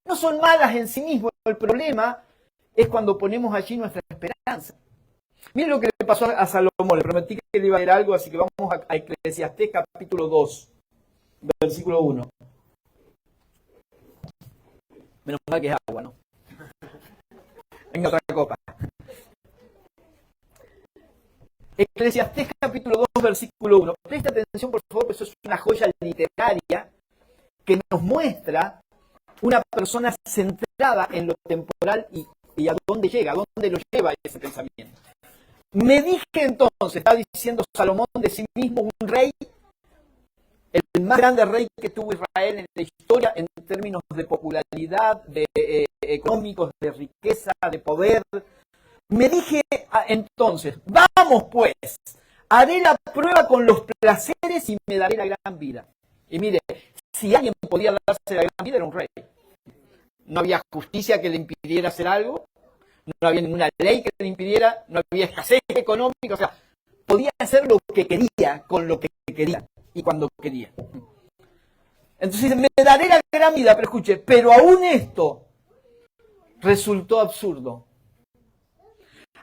No son malas en sí mismas. El problema es cuando ponemos allí nuestra esperanza. Miren lo que le pasó a Salomón. Le prometí que le iba a leer algo, así que vamos a Eclesiastés capítulo 2, versículo 1. Menos mal que es agua, ¿no? Venga otra copa. Eclesiastés capítulo 2, versículo 1. Presta atención, por favor, porque eso es una joya literaria que nos muestra una persona centrada en lo temporal y a dónde llega, a dónde lo lleva ese pensamiento. Me dije entonces, está diciendo Salomón de sí mismo, un rey, el más grande rey que tuvo Israel en la historia en términos de popularidad, de económicos, de riqueza, de poder. Me dije entonces, vamos pues, haré la prueba con los placeres y me daré la gran vida. Y mire, si alguien podía darse la gran vida era un rey. No había justicia que le impidiera hacer algo, no había ninguna ley que le impidiera, no había escasez económica, o sea, podía hacer lo que quería, con lo que quería y cuando quería. Entonces me daré la gran vida, pero escuche, pero aún esto resultó absurdo.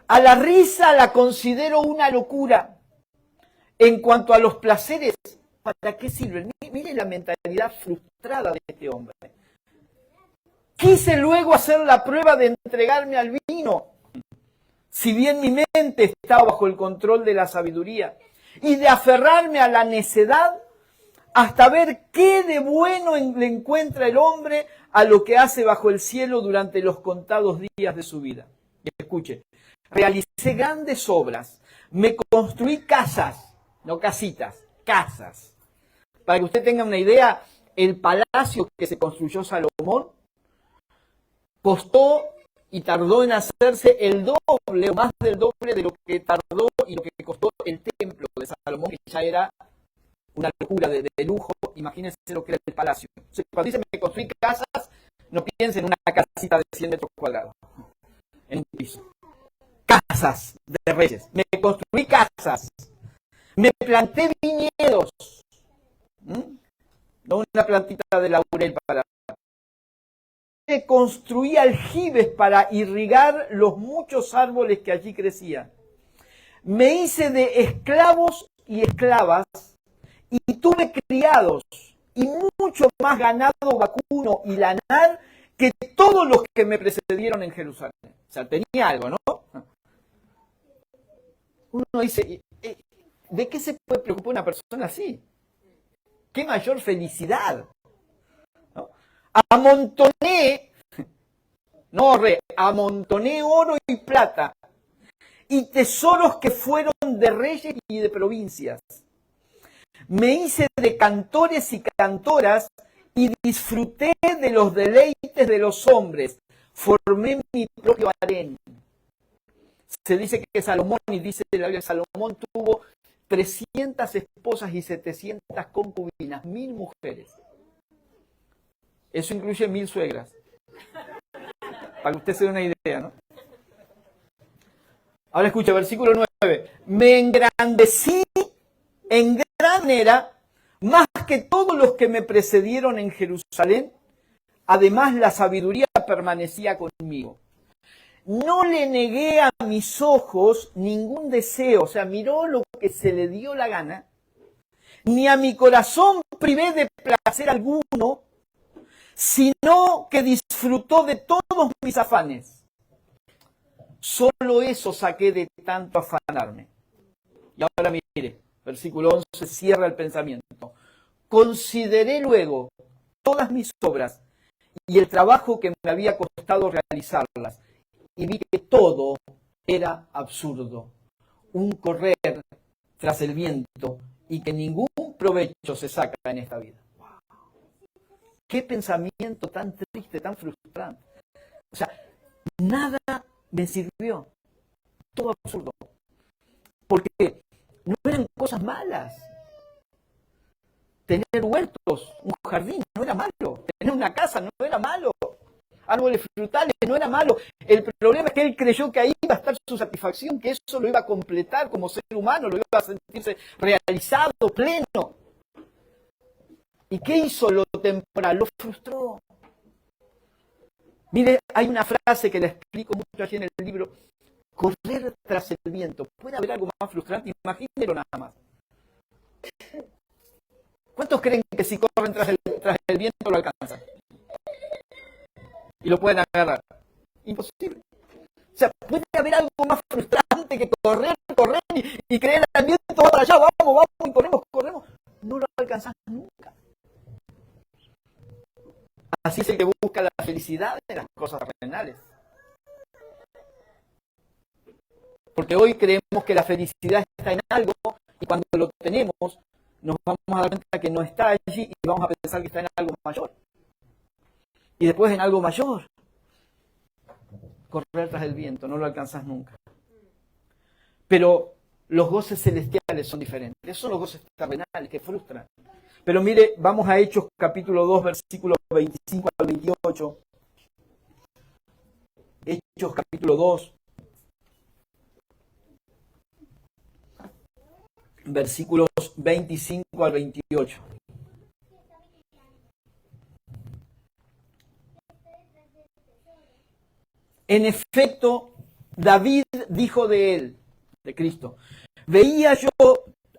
A la risa la considero una locura. En cuanto a los placeres, ¿para qué sirven? Mire la mentalidad frustrada de este hombre. Quise luego hacer la prueba de entregarme al vino, si bien mi mente estaba bajo el control de la sabiduría, y de aferrarme a la necedad hasta ver qué de bueno le encuentra el hombre a lo que hace bajo el cielo durante los contados días de su vida. Y escuche, realicé grandes obras, me construí casas, no casitas, casas. Para que usted tenga una idea, el palacio que se construyó Salomón costó y tardó en hacerse el doble o más del doble de lo que tardó y lo que costó el templo de Salomón, que ya era una locura de lujo. Imagínense lo que era el palacio. O sea, cuando dicen me construí casas, no piensen en una casita de 100 metros cuadrados, en un piso. Casas de reyes. Me construí casas. Me planté viñedos. No una plantita de laurel para... Construí aljibes para irrigar los muchos árboles que allí crecían. Me hice de esclavos y esclavas y tuve criados y mucho más ganado vacuno y lanar que todos los que me precedieron en Jerusalén. O sea, tenía algo, ¿no? Uno dice, ¿de qué se puede preocupar una persona así? ¡Qué mayor felicidad! ¿No? Amontoné oro y plata y tesoros que fueron de reyes y de provincias. Me hice de cantores y cantoras y disfruté de los deleites de los hombres. Formé mi propio harén. Se dice que Salomón, y dice la Biblia, Salomón tuvo 300 esposas y 700 concubinas, 1000 mujeres. Eso incluye 1000 suegras. Para que usted se dé una idea, ¿no? Ahora escucha, versículo 9. Me engrandecí en gran manera, más que todos los que me precedieron en Jerusalén. Además, la sabiduría permanecía conmigo. No le negué a mis ojos ningún deseo, o sea, miró lo que se le dio la gana, ni a mi corazón privé de placer alguno, sino que disfrutó de todos mis afanes. Solo eso saqué de tanto afanarme. Y ahora mire, versículo 11 cierra el pensamiento. Consideré luego todas mis obras y el trabajo que me había costado realizarlas, y vi que todo era absurdo, un correr tras el viento y que ningún provecho se saca en esta vida. ¡Wow! ¡Qué pensamiento tan triste, tan frustrante! O sea, nada me sirvió, todo absurdo, porque no eran cosas malas. Tener huertos, un jardín, no era malo. Tener una casa no era malo. Árboles frutales no era malo. El problema es que él creyó que ahí iba a estar su satisfacción, que eso lo iba a completar como ser humano, lo iba a sentirse realizado, pleno. ¿Y qué hizo lo temporal? Lo frustró. Mire, hay una frase que la explico mucho allí en el libro. Correr tras el viento. ¿Puede haber algo más frustrante? Imagínenlo nada más. ¿Cuántos creen que si corren tras el viento lo alcanzan? Y lo pueden agarrar. Imposible. O sea, ¿puede haber algo más frustrante que correr y creer al viento, va para allá, vamos, y corremos? No lo alcanzas nunca. Así es el que busca la felicidad en las cosas terrenales. Porque hoy creemos que la felicidad está en algo y cuando lo tenemos nos vamos a dar cuenta que no está allí y vamos a pensar que está en algo mayor. Y después en algo mayor. Correr tras el viento, no lo alcanzas nunca. Pero los goces celestiales son diferentes. Esos son los goces terrenales que frustran. Pero mire, vamos a Hechos capítulo 2, versículos 25 al 28. Hechos capítulo 2. Versículos 25 al 28. En efecto, David dijo de él, de Cristo, veía yo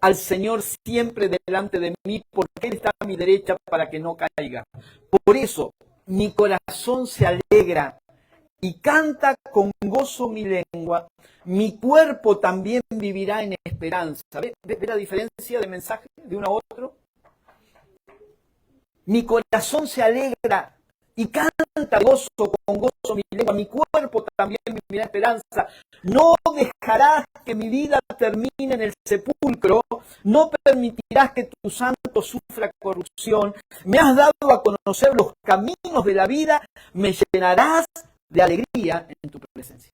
al Señor siempre delante de mí, porque Él está a mi derecha para que no caiga. Por eso mi corazón se alegra y canta con gozo mi lengua. Mi cuerpo también vivirá en esperanza. ¿Ve la diferencia de mensaje de uno a otro? Mi corazón se alegra y canta gozo con gozo mi lengua. Mi cuerpo también vivirá esperanza. No dejarás que mi vida termine en el sepulcro. No permitirás que tu santo sufra corrupción. Me has dado a conocer los caminos de la vida. Me llenarás de alegría en tu presencia.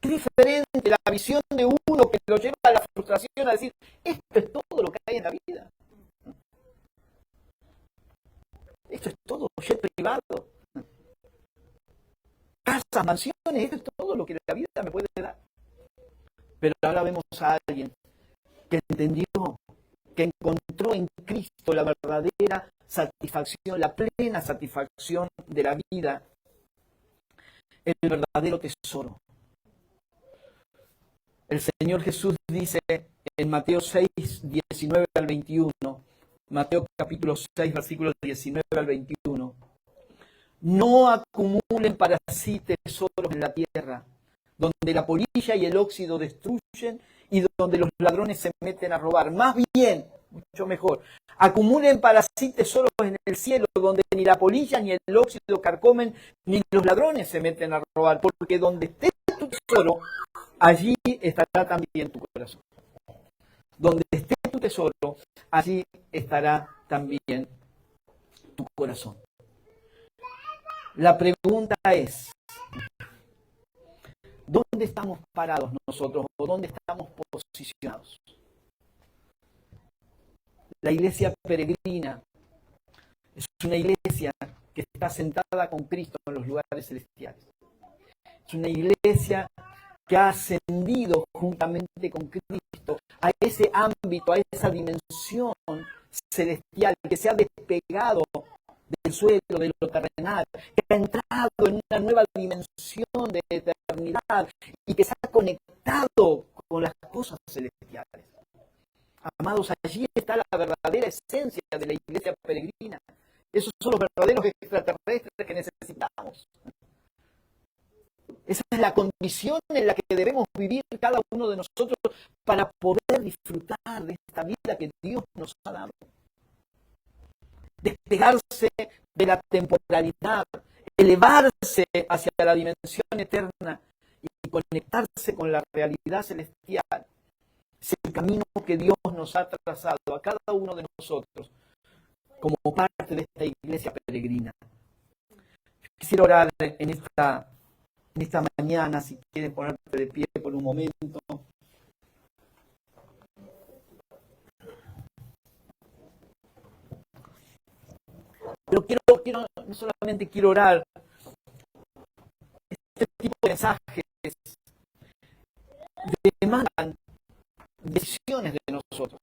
Qué diferente la visión de uno que lo lleva a la frustración, a decir, esto es todo lo que hay en la vida. Esto es todo, jet privado, casas, mansiones, esto es todo lo que la vida me puede dar. Pero ahora vemos a alguien que entendió, que encontró en Cristo la verdadera satisfacción, la plena satisfacción de la vida, el verdadero tesoro. El Señor Jesús dice en Mateo 6, 19 al 21, Mateo capítulo 6, versículos 19 al 21. No acumulen para sí tesoros en la tierra, donde la polilla y el óxido destruyen y donde los ladrones se meten a robar. Más bien, mucho mejor, acumulen para sí tesoros en el cielo, donde ni la polilla ni el óxido carcomen, ni los ladrones se meten a robar, porque donde esté tu tesoro, allí estará también tu corazón. Donde esté tu tesoro, allí estará también tu corazón. La pregunta es, ¿dónde estamos parados nosotros o dónde estamos posicionados? La iglesia peregrina es una iglesia que está sentada con Cristo en los lugares celestiales. Es una iglesia que ha ascendido juntamente con Cristo a ese ámbito, a esa dimensión celestial, que se ha despegado del suelo, de lo terrenal, que ha entrado en una nueva dimensión de eternidad y que se ha conectado con las cosas celestiales. Amados, allí está la verdadera esencia de la iglesia peregrina. Esos son los verdaderos extraterrestres que necesitamos. Esa es la condición en la que debemos vivir cada uno de nosotros para poder disfrutar de esta vida que Dios nos ha dado. Despegarse de la temporalidad, elevarse hacia la dimensión eterna y conectarse con la realidad celestial. Es el camino que Dios nos ha trazado a cada uno de nosotros como parte de esta iglesia peregrina. Quisiera orar en esta mañana, si quieren ponerte de pie por un momento. Pero no solamente quiero orar, este tipo de mensajes demandan decisiones de nosotros.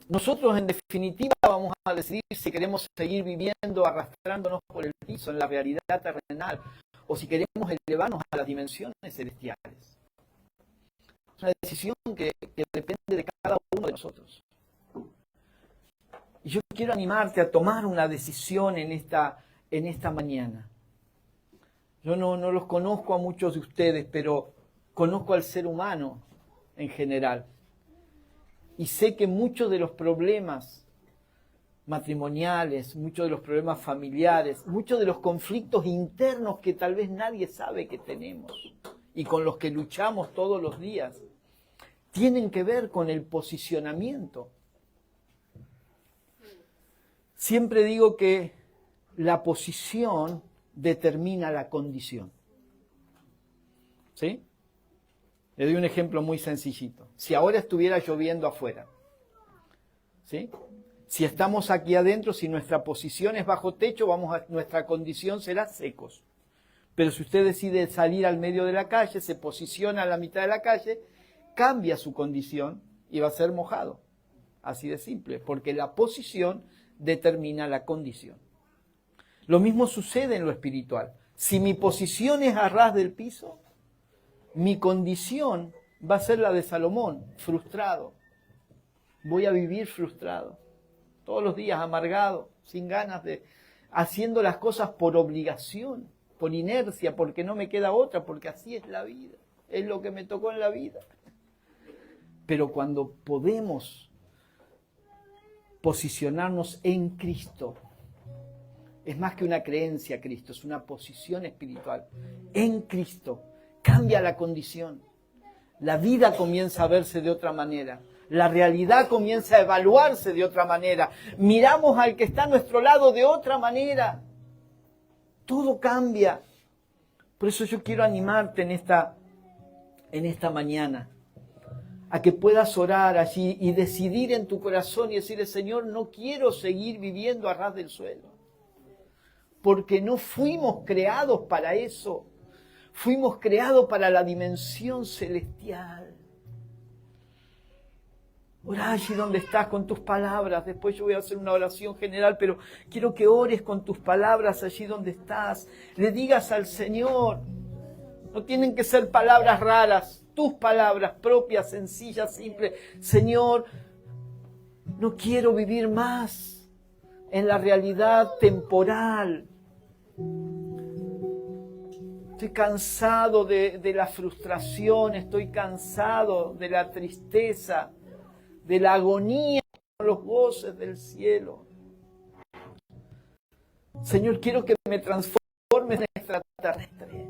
Nosotros, en definitiva, vamos a decidir si queremos seguir viviendo arrastrándonos por el piso en la realidad terrenal o si queremos elevarnos a las dimensiones celestiales. Es una decisión que depende de cada uno de nosotros. Y yo quiero animarte a tomar una decisión en esta mañana. Yo no los conozco a muchos de ustedes, pero conozco al ser humano en general. Y sé que muchos de los problemas matrimoniales, muchos de los problemas familiares, muchos de los conflictos internos que tal vez nadie sabe que tenemos y con los que luchamos todos los días, tienen que ver con el posicionamiento. Siempre digo que la posición determina la condición. ¿Sí? Le doy un ejemplo muy sencillito. Si ahora estuviera lloviendo afuera, ¿sí? Si estamos aquí adentro, si nuestra posición es bajo techo, nuestra condición será secos. Pero si usted decide salir al medio de la calle, se posiciona a la mitad de la calle, cambia su condición y va a ser mojado. Así de simple, porque la posición determina la condición. Lo mismo sucede en lo espiritual. Si mi posición es a ras del piso, mi condición va a ser la de Salomón, frustrado. Voy a vivir frustrado. Todos los días amargado, sin ganas haciendo las cosas por obligación, por inercia, porque no me queda otra, porque así es la vida. Es lo que me tocó en la vida. Pero cuando podemos posicionarnos en Cristo. Es más que una creencia, Cristo, es una posición espiritual. En Cristo cambia la condición. La vida comienza a verse de otra manera. La realidad comienza a evaluarse de otra manera. Miramos al que está a nuestro lado de otra manera. Todo cambia. Por eso yo quiero animarte en esta mañana a que puedas orar allí y decidir en tu corazón y decirle: Señor, no quiero seguir viviendo a ras del suelo. Porque no fuimos creados para eso. Fuimos creados para la dimensión celestial. Orá allí donde estás con tus palabras. Después yo voy a hacer una oración general, pero quiero que ores con tus palabras allí donde estás. Le digas al Señor, no tienen que ser palabras raras, tus palabras propias, sencillas, simples. Señor, no quiero vivir más en la realidad temporal. Estoy cansado de la frustración, estoy cansado de la tristeza, de la agonía, de los goces del cielo. Señor, quiero que me transforme en extraterrestre.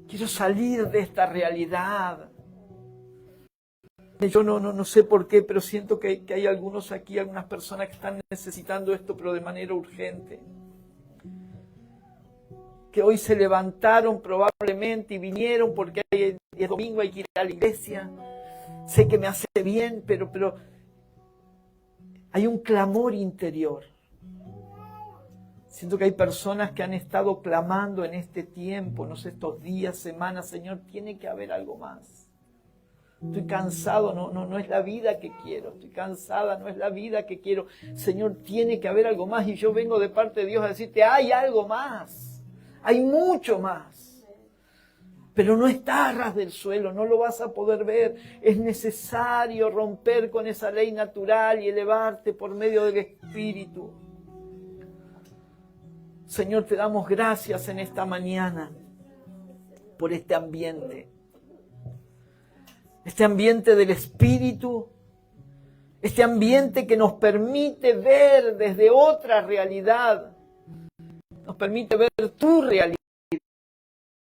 Quiero salir de esta realidad. Yo no sé por qué, pero siento que hay algunos aquí, algunas personas que están necesitando esto, pero de manera urgente. Que hoy se levantaron probablemente y vinieron porque el domingo hay que ir a la iglesia. Sé que me hace bien, pero hay un clamor interior. Siento que hay personas que han estado clamando en este tiempo, no sé, estos días, semanas: Señor, tiene que haber algo más. Estoy cansado, no es la vida que quiero. Estoy cansada, no es la vida que quiero. Señor, tiene que haber algo más. Y yo vengo de parte de Dios a decirte: hay algo más. Hay mucho más. Pero no está a ras del suelo, no lo vas a poder ver. Es necesario romper con esa ley natural y elevarte por medio del Espíritu. Señor, te damos gracias en esta mañana por este ambiente. Este ambiente del Espíritu, este ambiente que nos permite ver desde otra realidad, nos permite ver tu realidad.